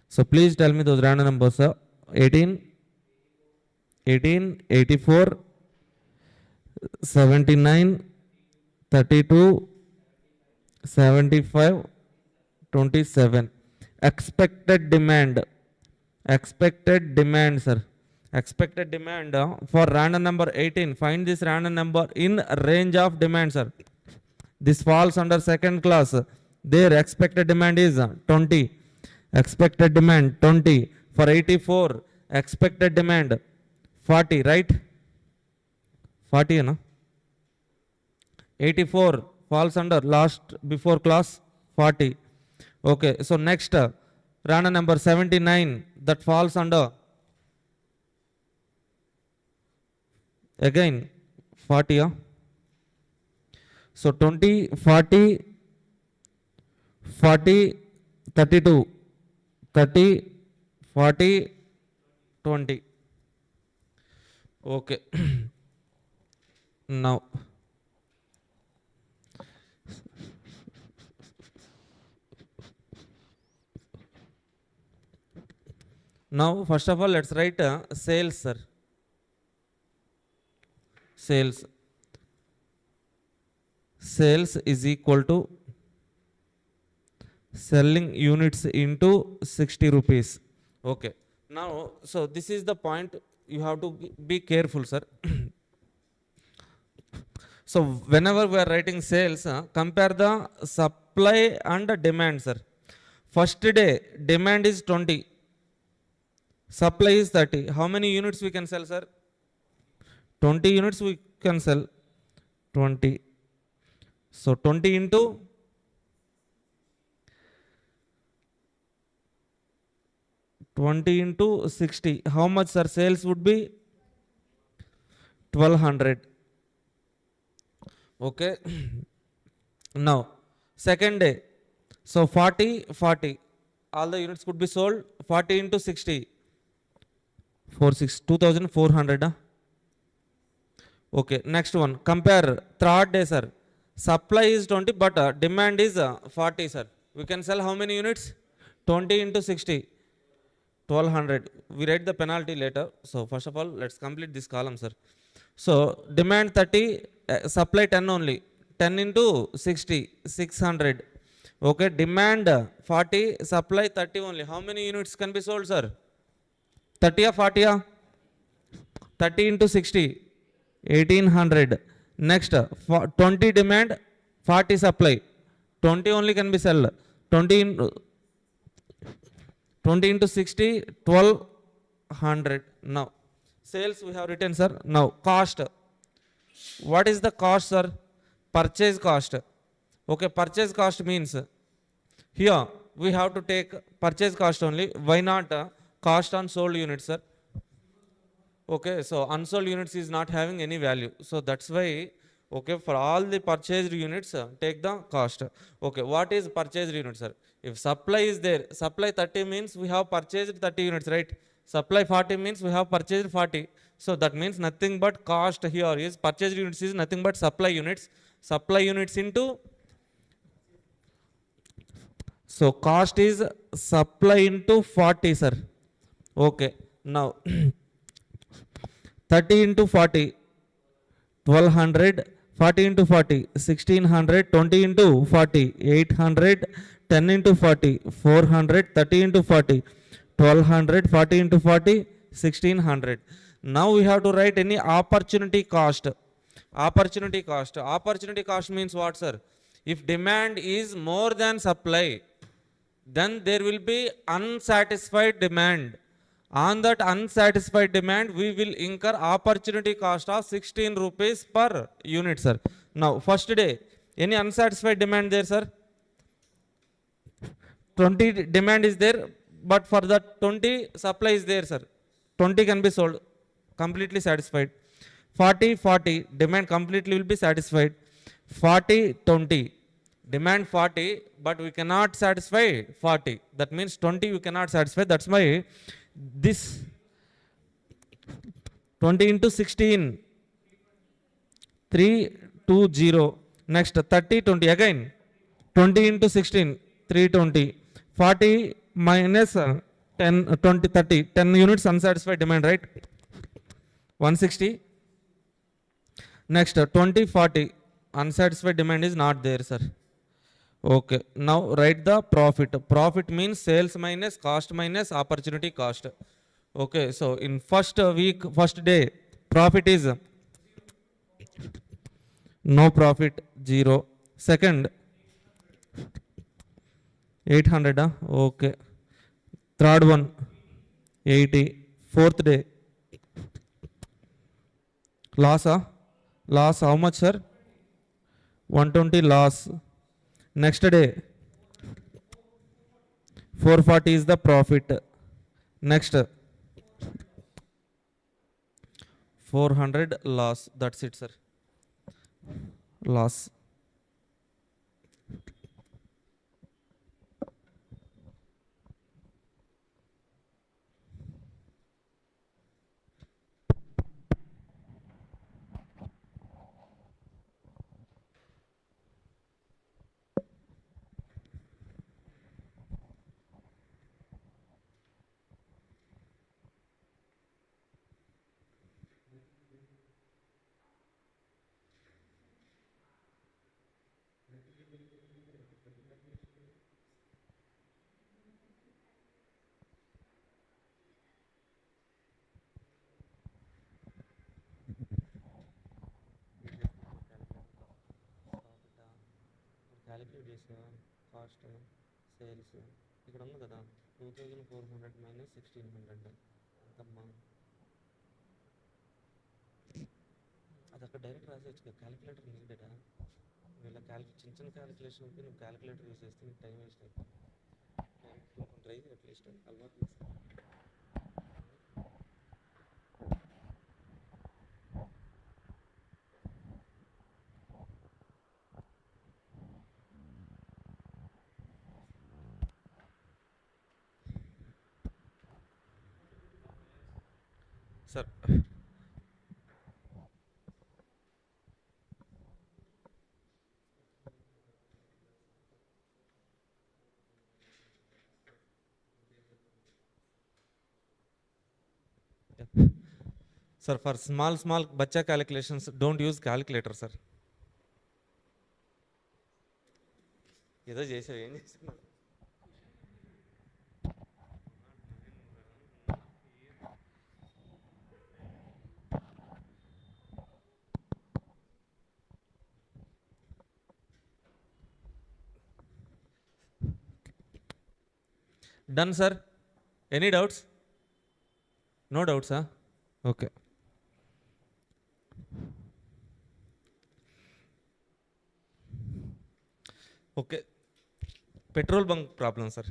So please tell me those random numbers, sir. 18, 84, 79, 32, 75, 27. Expected demand. Expected demand, sir. Expected demand for random number 18. Find this random number in range of demand, sir. This falls under second class. Their expected demand is 20. Expected demand 20. For 84, expected demand 40, right? 40, no? 84 falls under last before class 40. Okay, so next random number 79, that falls under again 40. So 20, 40, 40, 32, 30, 40, 20. Okay. Now first of all, let's write sales, sir. Sales is equal to selling units into 60 rupees. Okay. Now, so this is the point you have to be careful, sir. So whenever we are writing sales, compare the supply and demand, sir. First day demand is 20, supply is 30. How many units we can sell, sir? 20 units we can sell. 20. So 20 into 60. How much, sir? Sales would be 1200. Okay. Now second day, so 40, all the units could be sold. 40 into 60, 2400. Okay, next one, compare third day, sir. Supply is 20, but demand is 40, sir. We can sell how many units? 20 into 60, 1200. We write the penalty later. So first of all, let's complete this column, sir. So demand 30, supply 10 only. 10 into 60, 600. Okay, demand 40, supply 30 only. How many units can be sold, sir? 30 or 40? 30 into 60, 1800. Next, 20 demand, 40 supply. 20 only can be sold. 20 into 60, 1200. Now, sales we have written, sir. Now, cost. What is the cost, sir? Purchase cost. Okay, purchase cost means Here we have to take purchase cost only. Why not cost on sold units, sir? Okay, so unsold units is not having any value. So that's why, okay, for all the purchased units, take the cost. Okay, what is purchased units, sir? If supply is there, supply 30 means we have purchased 30 units, right? Supply 40 means we have purchased 40. So that means nothing but cost here is purchased units is nothing but supply units. Supply units into, so cost is supply into 40, sir. Okay, now 30 into 40, 1200, 40 into 40, 1600, 20 into 40, 800, 10 into 40, 400, 30 into 40, 1200, 40 into 40, 1600. Now we have to write any opportunity cost. Opportunity cost. Opportunity cost means what, sir? If demand is more than supply, then there will be unsatisfied demand. On that unsatisfied demand, we will incur opportunity cost of 16 rupees per unit, sir. Now, first day, any unsatisfied demand there, sir? 20 demand is there, but for that 20 supply is there, sir. 20 can be sold, completely satisfied. 40, 40, demand completely will be satisfied. 40, 20, demand 40, but we cannot satisfy 40. That means 20 we cannot satisfy. That's why this 20 into 16, 320. Next 30, 20 again. 20 into 16, 320. 40 minus 10, 20, 30. 10 units unsatisfied demand, right? 160. Next 20, 40. Unsatisfied demand is not there, sir. Okay, now write the profit. Profit means sales minus cost minus opportunity cost. Okay, so in first week, first day, profit is no profit, 0. Second, 800. Okay. Third one, 80. Fourth day, loss. Loss how much, sir? 120 loss. Next day, 440 is the profit. Next, 400 loss. That's it, sir. Loss. Calculate చేసా cost sales ఇక్కడ ఉంది కదా 2400 minus 1600 ఎంతమ్మా అది అక్కడ direct రాసేయచ్చు కదా calculator నీడెడా వీళ్ళ చిన్న చిన్న క్యాలిక్యులేషన్ ఉంటే నువ్వు క్యాలిక్యులేటర్ యూజ్ చేస్తే నీకు టైం వేస్ట్ అవుతుంది డైరెక్ట్ ట్రై అట్లీస్ట్ అలవాటు sir Sir, for small bacha calculations, don't use calculator, sir. ఏదో చేసావు ఏం చేస్తున్నావు Done, sir. Any doubts? No doubts, huh? Okay. Okay. Petrol bunk problem, sir.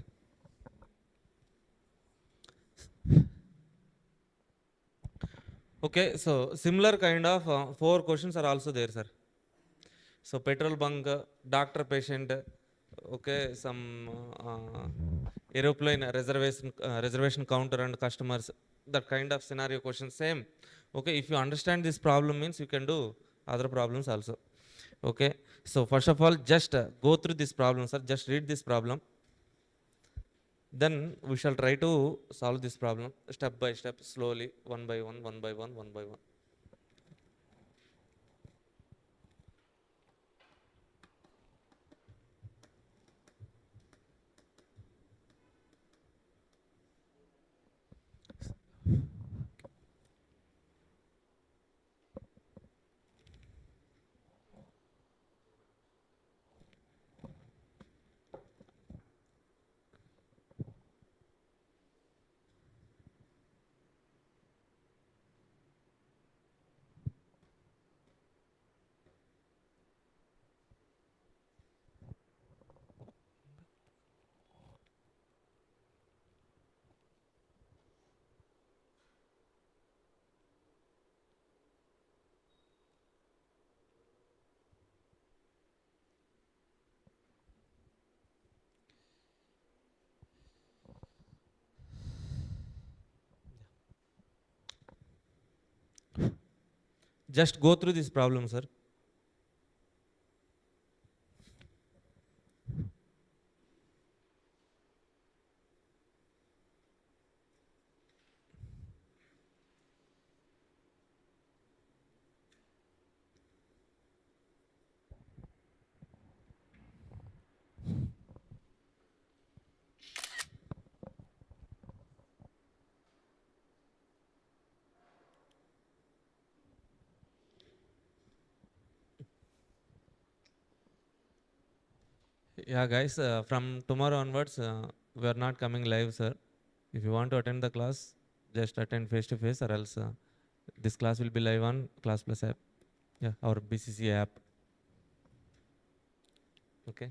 Okay, so similar kind of 4 questions are also there, sir. So petrol bunk, doctor patient, okay, some aeroplane reservation counter and customers, that kind of scenario question same. Okay, if you understand this problem means you can do other problems also. Okay, so first of all, just go through this problem, sir. Just read this problem. Then we shall try to solve this problem step by step, slowly, one by one, one by one, one by one. Just go through this problem, sir. Yeah, guys, from tomorrow onwards, we are not coming live, sir. If you want to attend the class, just attend face to face, or else this class will be live on Class Plus app. Yeah, our BCCA app. Okay.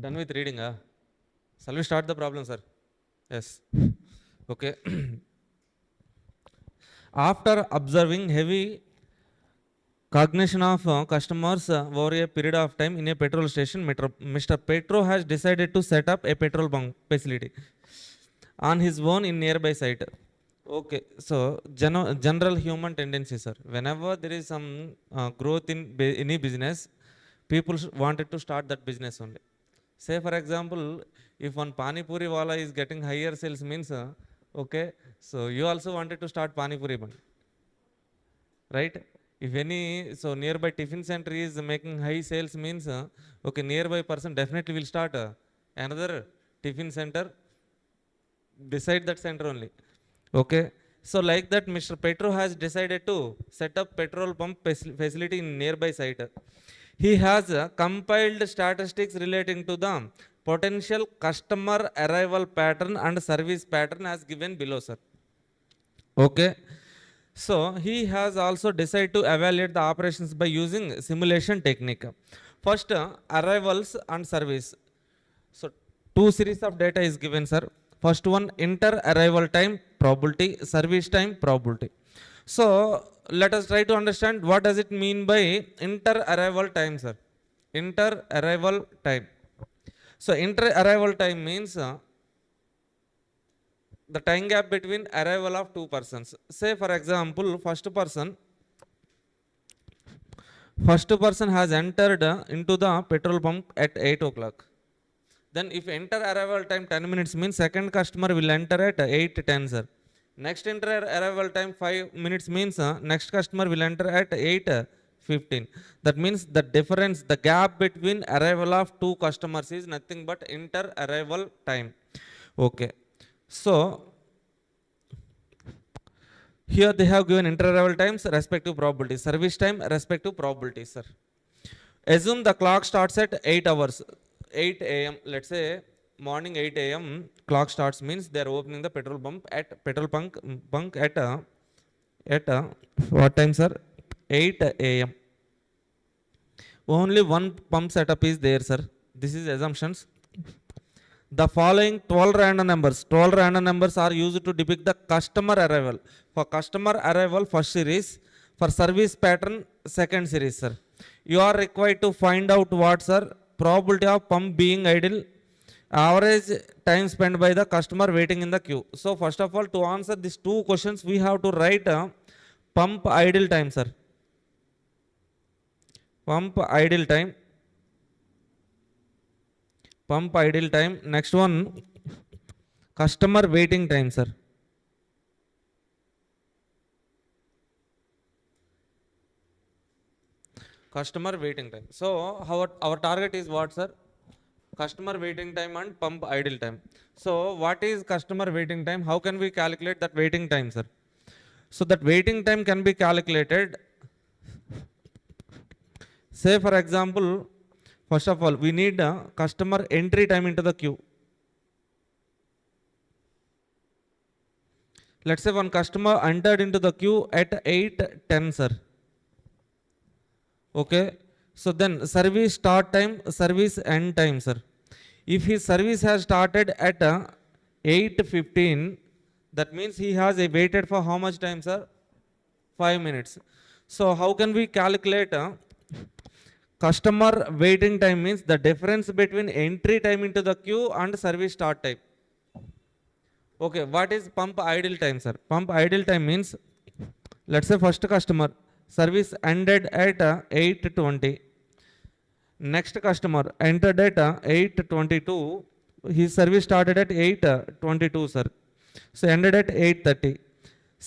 Done with reading, shall we start the problem, sir? Yes. Okay. After observing heavy cognition of customers over a period of time in a petrol station, Mr. Petro has decided to set up a petrol bunk facility on his own in nearby site. Okay, so general human tendency, sir. Whenever there is some growth in any business, people wanted to start that business only. Say for example, if one pani puri wala is getting higher sales means, okay, so you also wanted to start pani puri bun, right? If any, so nearby tiffin center is making high sales means, okay, nearby person definitely will start another tiffin center beside that center only. Okay, so like that, Mr. Petro has decided to set up petrol pump facility in nearby site. He has compiled statistics relating to the potential customer arrival pattern and service pattern as given below, sir. Okay, so he has also decided to evaluate the operations by using simulation technique. First, arrivals and service. So two series of data is given, sir. First one, inter arrival time probability, service time probability. So let us try to understand what does it mean by inter arrival time, sir. Inter arrival time. So inter arrival time means the time gap between arrival of two persons. Say for example, first person has entered into the petrol pump at 8 o'clock. Then if enter arrival time 10 minutes means second customer will enter at 8:10, sir. Next enter arrival time 5 minutes means next customer will enter at 8:15. That means the difference, the gap between arrival of two customers is nothing but inter arrival time. Okay. So here they have given inter arrival times respective probabilities, service time respective probabilities, sir. Assume the clock starts at 8 hours. 8 a.m. Let's say morning 8 a.m. clock starts means they are opening the petrol punk at what time, sir? 8 a.m. Only one pump setup is there, sir. This is assumptions. The following 12 random numbers are used to depict the customer arrival. For customer arrival, first series. For service pattern, second series, sir. You are required to find out what, sir? Probability of pump being idle, average time spent by the customer waiting in the queue. So first of all, to answer these two questions, we have to write pump idle time, sir. Pump idle time. Pump idle time. Next one, customer waiting time, sir. Customer waiting time. So our target is what, sir? Customer waiting time and pump idle time. So what is customer waiting time? How can we calculate that waiting time, sir? So that waiting time can be calculated. Say for example, first of all, we need a customer entry time into the queue. Let's say one customer entered into the queue at 8:10, sir. Okay. So then service start time, service end time, sir. If his service has started at 8:15, that means he has waited for how much time, sir? 5 minutes. So how can we calculate customer waiting time? Means the difference between entry time into the queue and service start time. Okay, what is pump idle time, sir? Pump idle time means, let's say first customer service ended at 8:20. Next customer entered at 8:22. His service started at 8:22, sir. So ended at 8:30.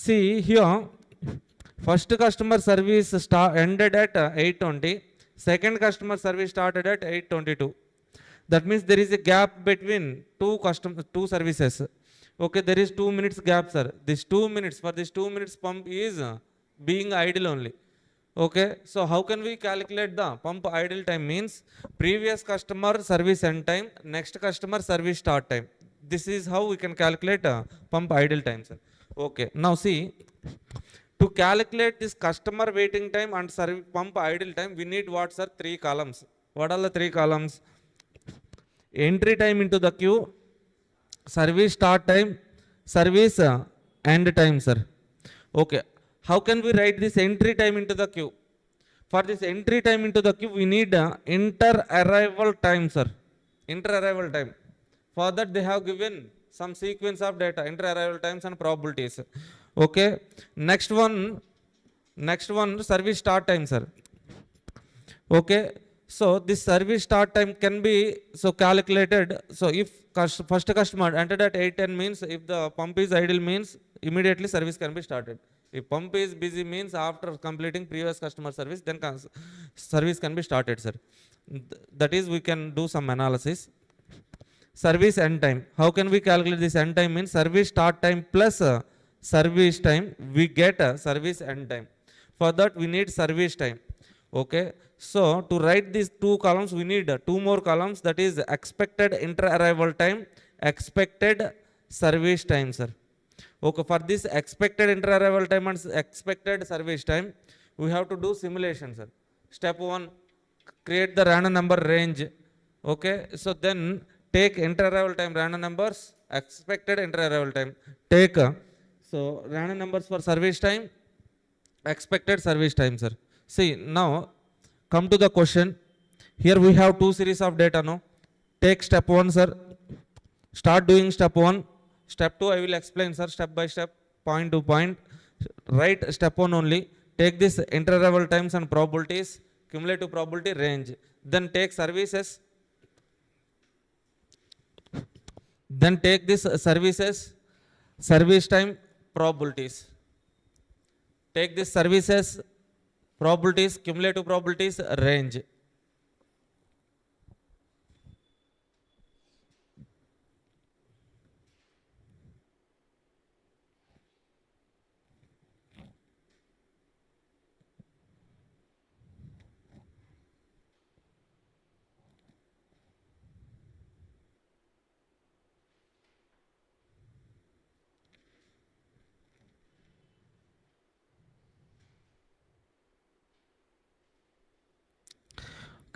See here, first customer service ended at 8:20. Second customer service started at 8:22. That means there is a gap between two services. Okay, there is 2 minutes gap, sir. This 2 minutes, for this 2 minutes pump is being idle only. Okay, so how can we calculate the pump idle time? Means previous customer service end time, next customer service start time. This is how we can calculate pump idle time, sir. Okay, now see, to calculate this customer waiting time and pump idle time, we need what, sir? 3 columns. What are the 3 columns? Entry time into the queue, service start time, service end time, sir. Okay, how can we write this entry time into the queue? For this entry time into the queue, we need inter-arrival time, sir. Inter-arrival time. For that, they have given some sequence of data, inter-arrival times and probabilities. Okay, next one, service start time, sir. Okay, so this service start time can be so calculated. So if first customer entered at 8:10 means, if the pump is idle means immediately service can be started. If pump is busy means after completing previous customer service, then service can be started, sir. That is, we can do some analysis. Service end time. How can we calculate this end time? Means service start time plus service time, we get service end time. For that, we need service time. Okay, so to write these 2 columns, we need 2 more columns, that is expected inter-arrival time, expected service time, sir. Okay, for this expected inter-arrival time and expected service time, we have to do simulation, sir. Step 1, create the random number range. Okay, so then take inter-arrival time random numbers, expected inter-arrival time. Take so random numbers for service time, expected service time, sir. See, now come to the question. Here we have 2 series of data, no? Take step 1, sir. Start doing step 1. Step 2 I will explain, sir, step by step, point to point. Write step 1 only. Take this inter-arrival times and probabilities, cumulative probability range. Then take services. Then take this services, service time, probabilities. Take this services, probabilities, cumulative probabilities, range.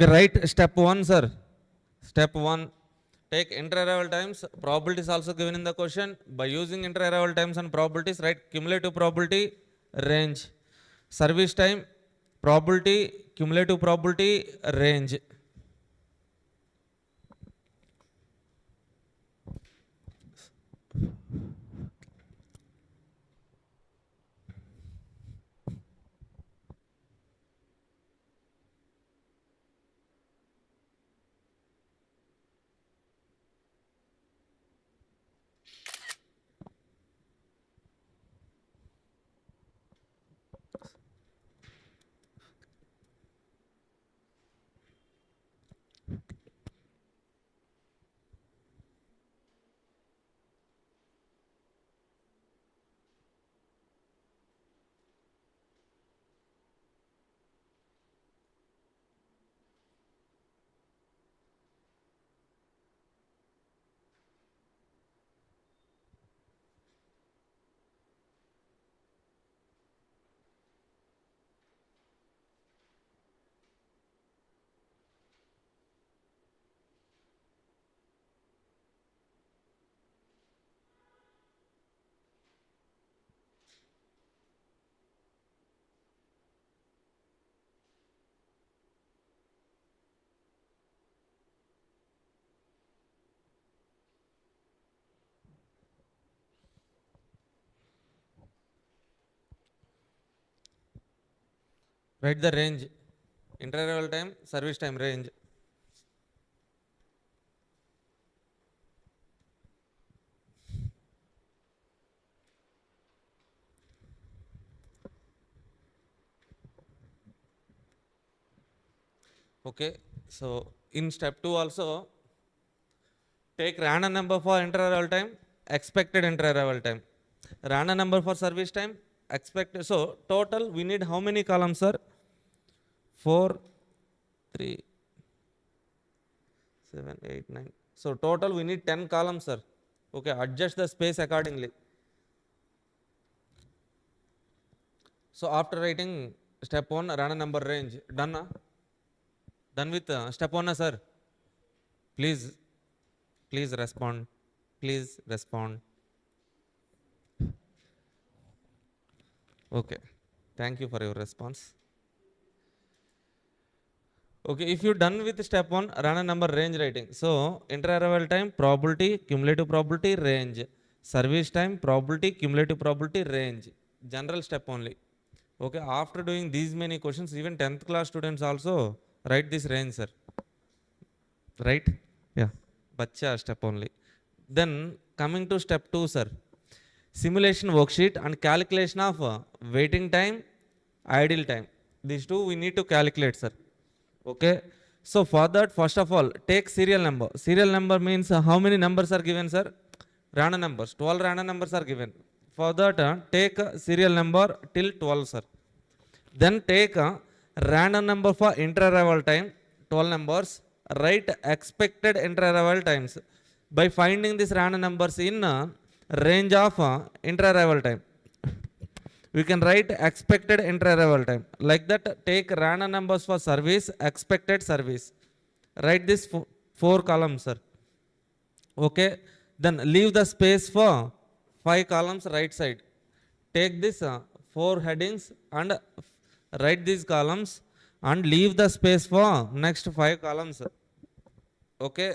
Okay, right, step 1, sir. Step 1, take inter-arrival times. Probability is also given in the question. By using inter-arrival times and probabilities, write cumulative probability range. Service time, probability, cumulative probability range. Write the range. Inter-arrival time, service time range. Okay, so in step 2 also, take random number for inter-arrival time, expected inter-arrival time. Random number for service time, expected. So total we need how many columns, sir? 4, 3, 7, 8, 9. So total we need 10 columns, sir. Okay, adjust the space accordingly. So after writing step 1 random number range, done? Done with step 1, sir? Please, please respond. Please respond. Okay, thank you for your response. Okay, if you're done with step 1, random number range writing. So, inter-arrival time, probability, cumulative probability, range. Service time, probability, cumulative probability, range. General step only. Okay, after doing these many questions, even 10th class students also write this range, sir. Right? Yeah. Bacha step only. Then, coming to step 2, sir. Simulation worksheet and calculation of waiting time, idle time. These two we need to calculate, sir. Okay. So for that, first of all, take serial number. Serial number means how many numbers are given, sir? Random numbers. 12 random numbers are given. For that, take serial number till 12, sir. Then take random number for inter-arrival time, 12 numbers. Write expected inter-arrival times by finding these random numbers in range of inter-arrival time. We can write expected inter-arrival time. Like that, take random numbers for service, expected service. Write this 4 columns, sir. Okay. Then leave the space for 5 columns right side. Take this 4 headings and write these columns and leave the space for next 5 columns. Okay.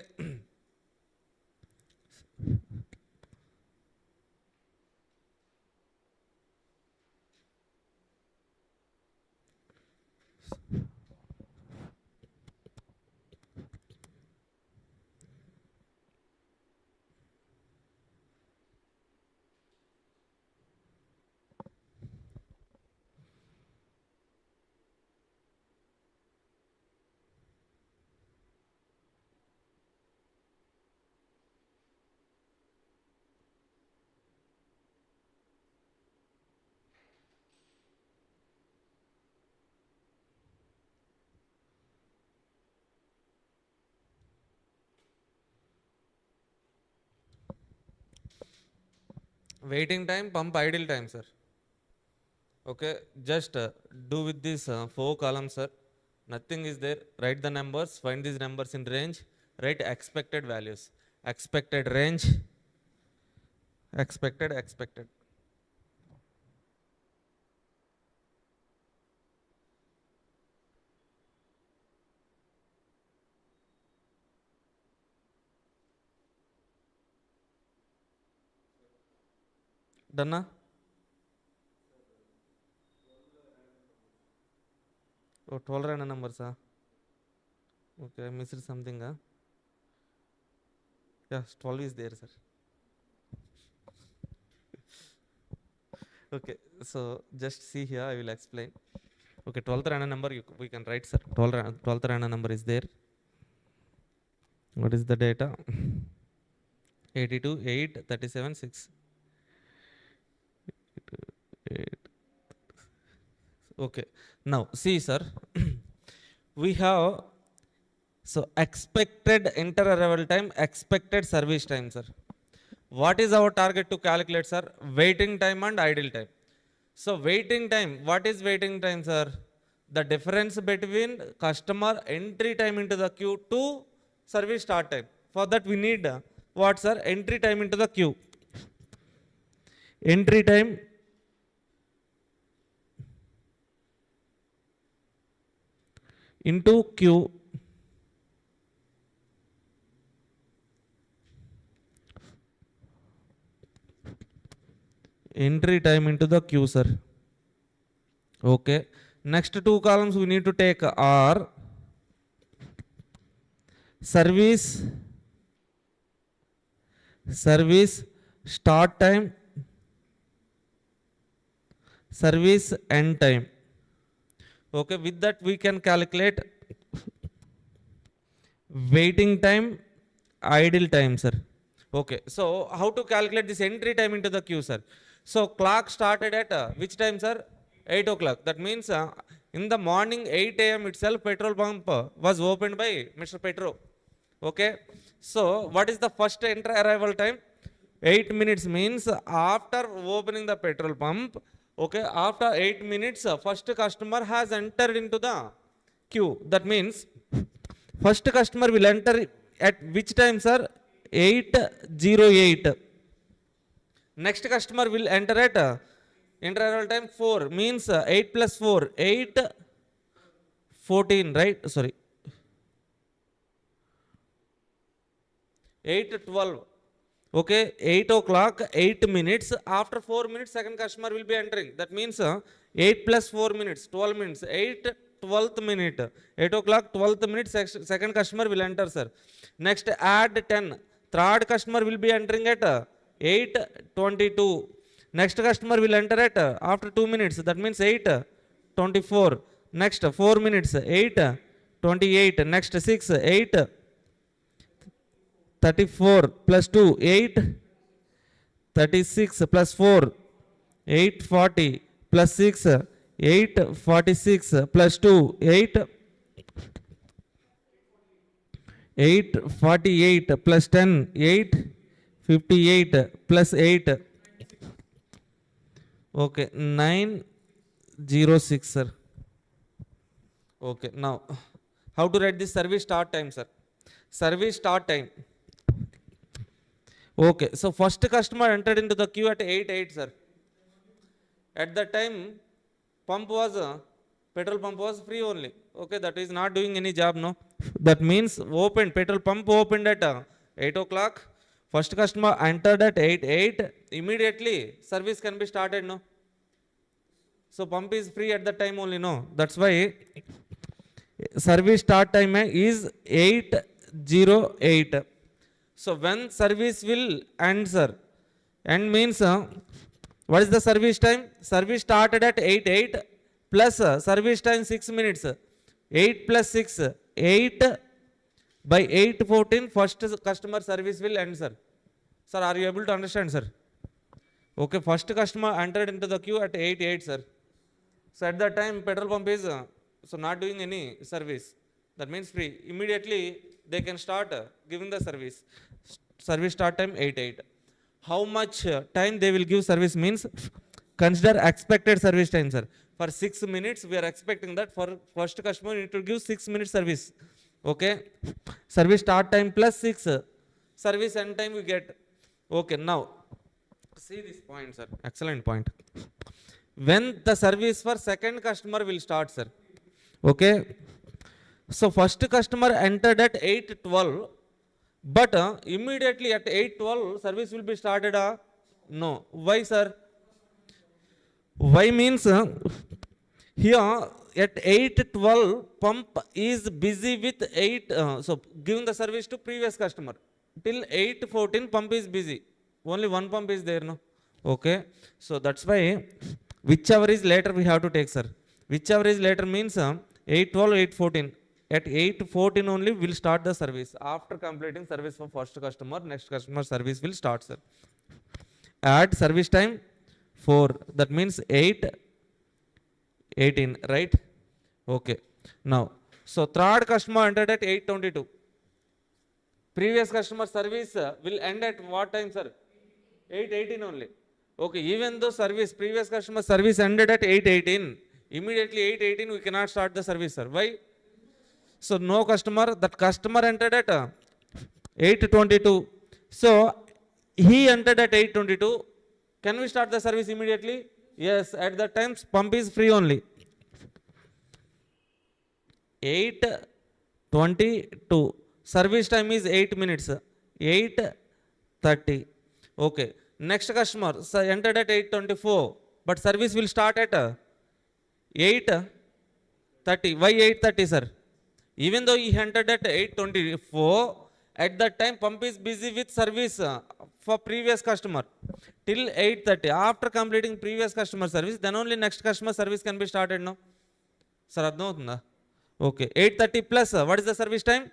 Waiting time, pump idle time, sir. Okay, just do with this 4 columns, sir. Nothing is there. Write the numbers, find these numbers in range, write expected values. Expected range, expected. Done? Oh, 12 random numbers. Okay, I missed something. Yes, 12 is there, sir. Okay, so just see here, I will explain. Okay, 12th random number we can write, sir. 12th random number is there. What is the data? 82, 8, 37, 6. 8. Okay, now see, sir. We have, so expected inter-arrival time, expected service time, sir. What is our target to calculate, sir? Waiting time and idle time. So waiting time, what is waiting time, sir? The difference between customer entry time into the queue to service start time. For that we need what, sir? Entry time into the queue. Entry time into queue entry time into the queue, sir. Okay. Next two columns we need to take are service start time, service end time. Okay, with that we can calculate waiting time, idle time, sir. Okay, so how to calculate this entry time into the queue, sir? So clock started at which time, sir? 8 o'clock. That means in the morning 8 a.m. itself petrol pump was opened by Mr. Petro. Okay, so what is the first enter arrival time? 8 minutes means after opening the petrol pump, okay, after 8 minutes first customer has entered into the queue. That means first customer will enter at which time, sir? 8:08. Next customer will enter at interval time 4, means 8 plus 4, 8, 14, right? Sorry. 8, 12. Okay, 8 o'clock, 8 minutes. After 4 minutes, second customer will be entering. That means 8 plus 4 minutes, 12 minutes. 8, 12th minute. 8 o'clock, 12th minute, second customer will enter, sir. Next, add 10. Third customer will be entering at 8:22. Next customer will enter at after 2 minutes. That means 8:24. Next, 4 minutes, 8:28. Next, 6, 8:34 plus 2, 8:36 plus 4, 8:40 plus 6, 8:46 plus 2, 8:48 plus 10, 8:58 plus 8. Okay, 9:06, sir. Okay, now how to write this service start time, sir? Service start time. Okay, so first customer entered into the queue at 8:08, sir. At that time, petrol pump was free only. Okay, that is not doing any job, no. That means petrol pump opened at 8 o'clock. First customer entered at 8:08. Immediately, service can be started, no. So pump is free at that time only, no. That's why service start time is 8:08. So when service will end, sir? End means what is the service time? Service started at 8:08 plus service time 6 minutes. 8 plus 6, 8 by 8:14 first customer service will end, sir. Sir, are you able to understand, sir? Okay, first customer entered into the queue at 8:08, sir. So at that time petrol pump is so not doing any service. That means free. Immediately they can start giving the service. Service start time 8:08. How much time they will give service means consider expected service time, sir. For 6 minutes, we are expecting that for first customer, it will give 6 minutes service. Okay. Service start time plus 6. Service end time we get. Okay. Now, see this point, sir. Excellent point. When the service for second customer will start, sir. Okay. So first customer entered at 8:12, but immediately at 8:12 service will be started. No. Why, sir? Why means here at 8:12 pump is busy with 8. So giving the service to previous customer till 8:14 pump is busy. Only one pump is there, no? Okay. So that's why whichever is later we have to take, sir. Whichever is later means 8:12, 8:14. At 8:14 only will start the service. After completing service for first customer, next customer service will start, sir. Add service time 4. That means 8:18, right? Okay. Now, so third customer entered at 8:22. Previous customer service will end at what time, sir? 8:18 only. Okay. Even though service, previous customer service ended at 8:18, immediately 8:18 we cannot start the service, sir. Why? So no customer, that customer entered at 8:22. So he entered at 8:22. Can we start the service immediately? Yes, at that time pump is free only. 8:22. Service time is 8 minutes. 8:30. Okay. Next customer entered at 8:24, but service will start at 8:30. Why 8:30, sir? Even though he entered at 8:24, at that time pump is busy with service for previous customer till 8:30. After completing previous customer service, then only next customer service can be started, no? Sir, adno avutunda? Okay. 8:30 plus what is the service time?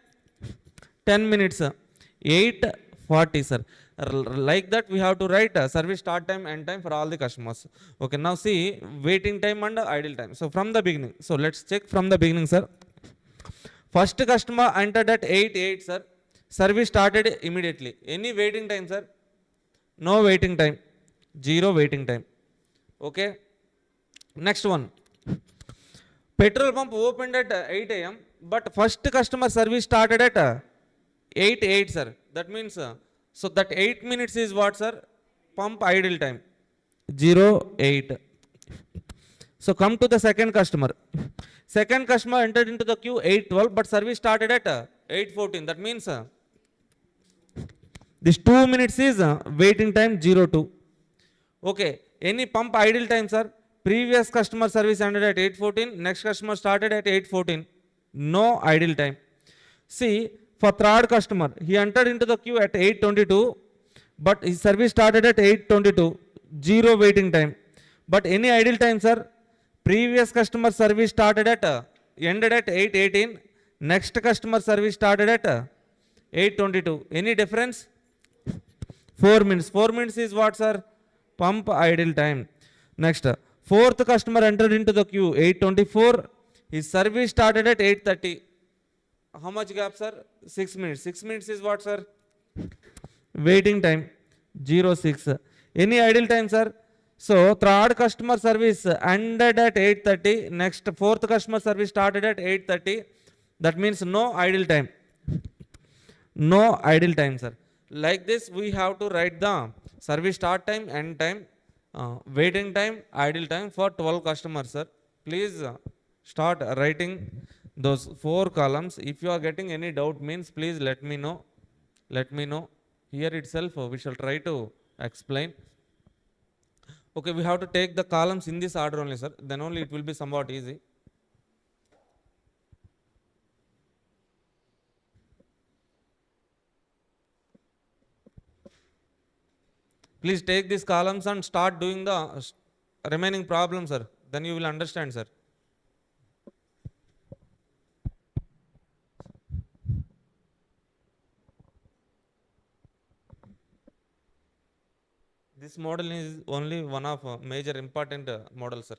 10 minutes. 8:40, sir. Like that we have to write service start time, end time for all the customers. Okay. Now see waiting time and idle time. So from the beginning. So let's check from the beginning, sir. First customer entered at 8:08, sir. Service started immediately. Any waiting time, sir? No waiting time. 0 waiting time. Okay. Next one. Petrol pump opened at 8 a.m. but first customer service started at 8:08, sir. That means, so that 8 minutes is what, sir? Pump idle time. 0:08. So come to the second customer. Second customer entered into the queue 8:12, but service started at 8:14. That means this 2 minutes is waiting time 0:2. Okay. Any pump idle time, sir? Previous customer service ended at 8:14. Next customer started at 8:14. No idle time. See, for third customer, he entered into the queue at 8:22, but his service started at 8:22. 0 waiting time. But any idle time, sir? Previous customer service started at ended at 8:18. Next customer service started at 8:22. Any difference? 4 minutes. 4 minutes is what, sir? Pump idle time. Next, fourth customer entered into the queue 8:24. His service started at 8:30. How much gap, sir? 6 minutes. 6 minutes is what, sir? Waiting time 0:06. Any idle time, sir? So third customer service ended at 8:30. Next, fourth customer service started at 8:30. That means no idle time. No idle time, sir. Like this, we have to write the service start time, end time, waiting time, idle time for 12 customers, sir. Please start writing those 4 columns. If you are getting any doubt, means please let me know. Let me know. Here itself, we shall try to explain. Okay, we have to take the columns in this order only, sir. Then only it will be somewhat easy. Please take these columns and start doing the remaining problems, sir. Then you will understand, sir. This model is only one of major important models, sir.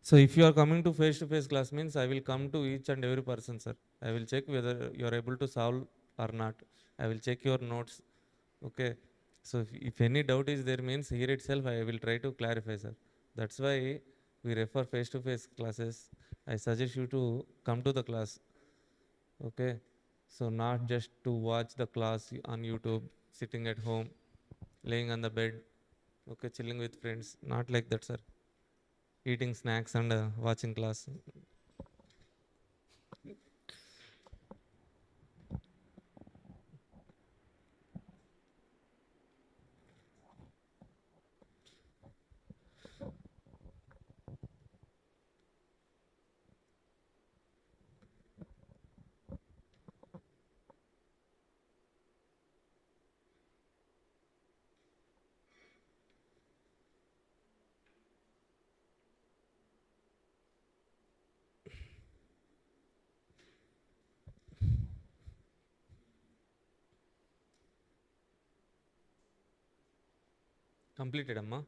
So if you are coming to face class means I will come to each and every person, sir. I will check whether you are able to solve or not. I will check your notes. Okay. So if any doubt is there means here itself I will try to clarify, sir. That's why we refer face-to-face classes. I suggest you to come to the class. Okay. So not just to watch the class on YouTube, sitting at home, laying on the bed, okay, chilling with friends. Not like that, sir. Eating snacks and watching class. Completed, Amma.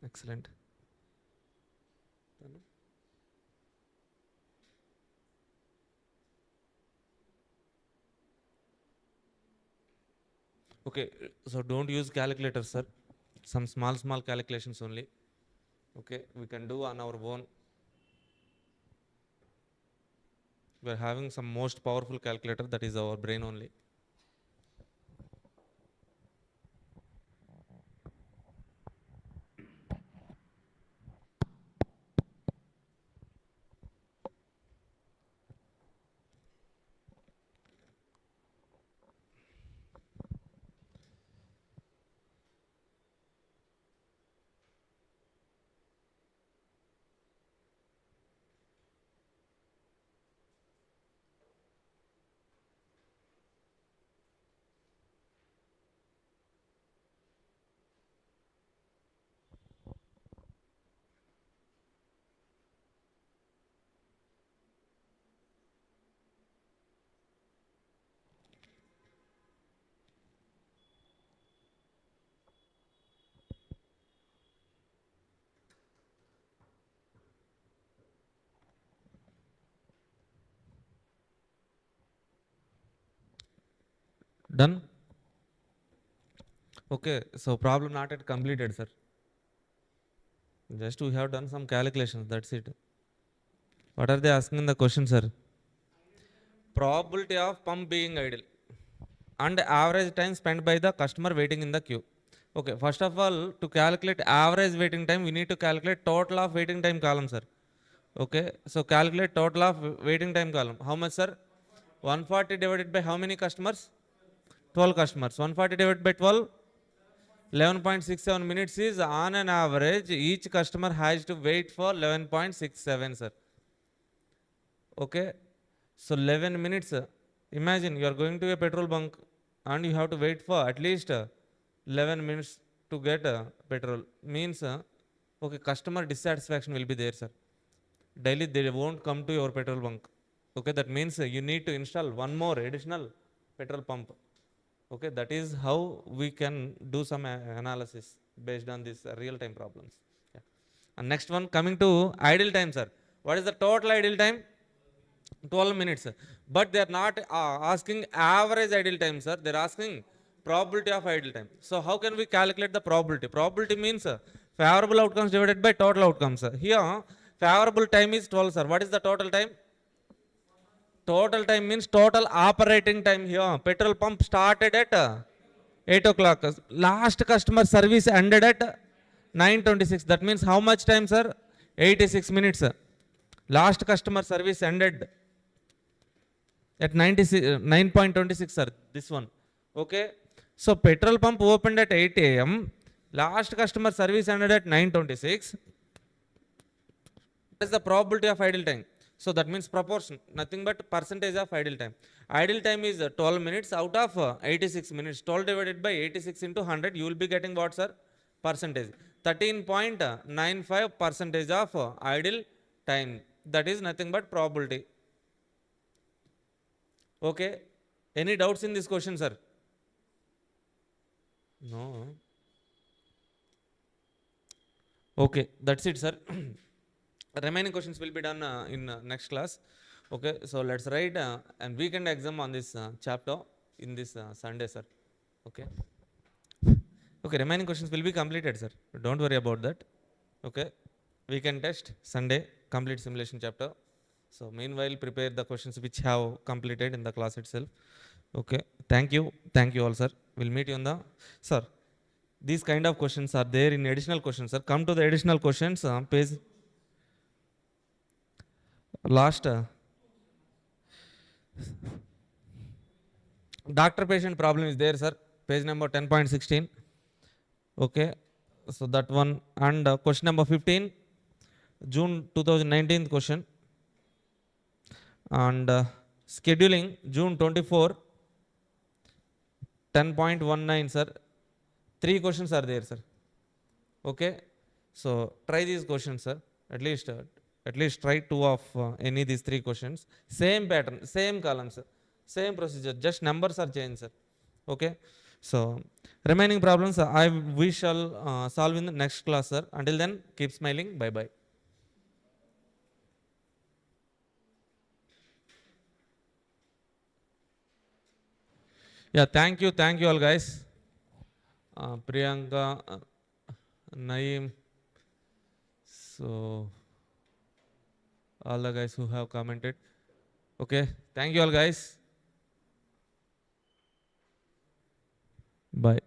Excellent. Okay, so don't use calculator, sir. Some small calculations only. Okay, we can do on our own. We are having some most powerful calculator, that is our brain only. Done? Okay, so problem not yet completed, sir. Just we have done some calculations, that's it. What are they asking in the question, sir? Probability of pump being idle and average time spent by the customer waiting in the queue. Okay, first of all, to calculate average waiting time, we need to calculate total of waiting time column, sir. Okay, so calculate total of waiting time column. How much, sir? 140 divided by how many customers? 12 customers. 140 divided by 12, 11.67 minutes is on an average. Each customer has to wait for 11.67, sir. Okay, so 11 minutes. Imagine you are going to a petrol bunk and you have to wait for at least 11 minutes to get petrol. Means, okay, customer dissatisfaction will be there, sir. Daily they won't come to your petrol bunk. Okay, that means you need to install one more additional petrol pump. Okay, that is how we can do some analysis based on these real-time problems. Yeah. And next one, coming to idle time, sir. What is the total idle time? 12 minutes. But they are not asking average idle time, sir. They are asking probability of idle time. So how can we calculate the probability? Probability means favorable outcomes divided by total outcomes. Here, favorable time is 12, sir. What is the total time? Total time means total operating time here. Petrol pump started at 8 o'clock. Last customer service ended at 9:26. That means how much time, sir? 86 minutes. Last customer service ended at 9.26, sir. This one. Okay. So petrol pump opened at 8 a.m. Last customer service ended at 9:26. What is the probability of idle time? So that means proportion, nothing but percentage of idle time. Idle time is 12 minutes out of 86 minutes. 12 divided by 86 into 100, you will be getting what, sir? Percentage. 13.95 percentage of idle time. That is nothing but probability. Okay. Any doubts in this question, sir? No. Okay, that's it, sir. Remaining questions will be done in next class. Okay, so let's write an weekend exam on this chapter in this Sunday, sir. Okay. Okay, remaining questions will be completed, sir. Don't worry about that. Okay, weekend test Sunday, complete simulation chapter. So meanwhile, prepare the questions which have completed in the class itself. Okay, thank you all, sir. We'll meet you on the, sir. These kind of questions are there in additional questions, sir. Come to the additional questions, page last. Doctor patient problem is there, sir. Page number 10.16. Okay, so that one, and question number 15, June 2019 question, and scheduling June 24, 10.19, sir. 3 questions are there, sir. Okay, so try these questions, sir. At least try 2 of any these 3 questions. Same pattern, same columns, same procedure, just numbers are changed, sir. Okay, so remaining problems we shall solve in the next class, sir. Until then, keep smiling. Bye bye. Yeah, thank you all, guys. Priyanka, Naeem, so all the guys who have commented. Okay, thank you all, guys. Bye.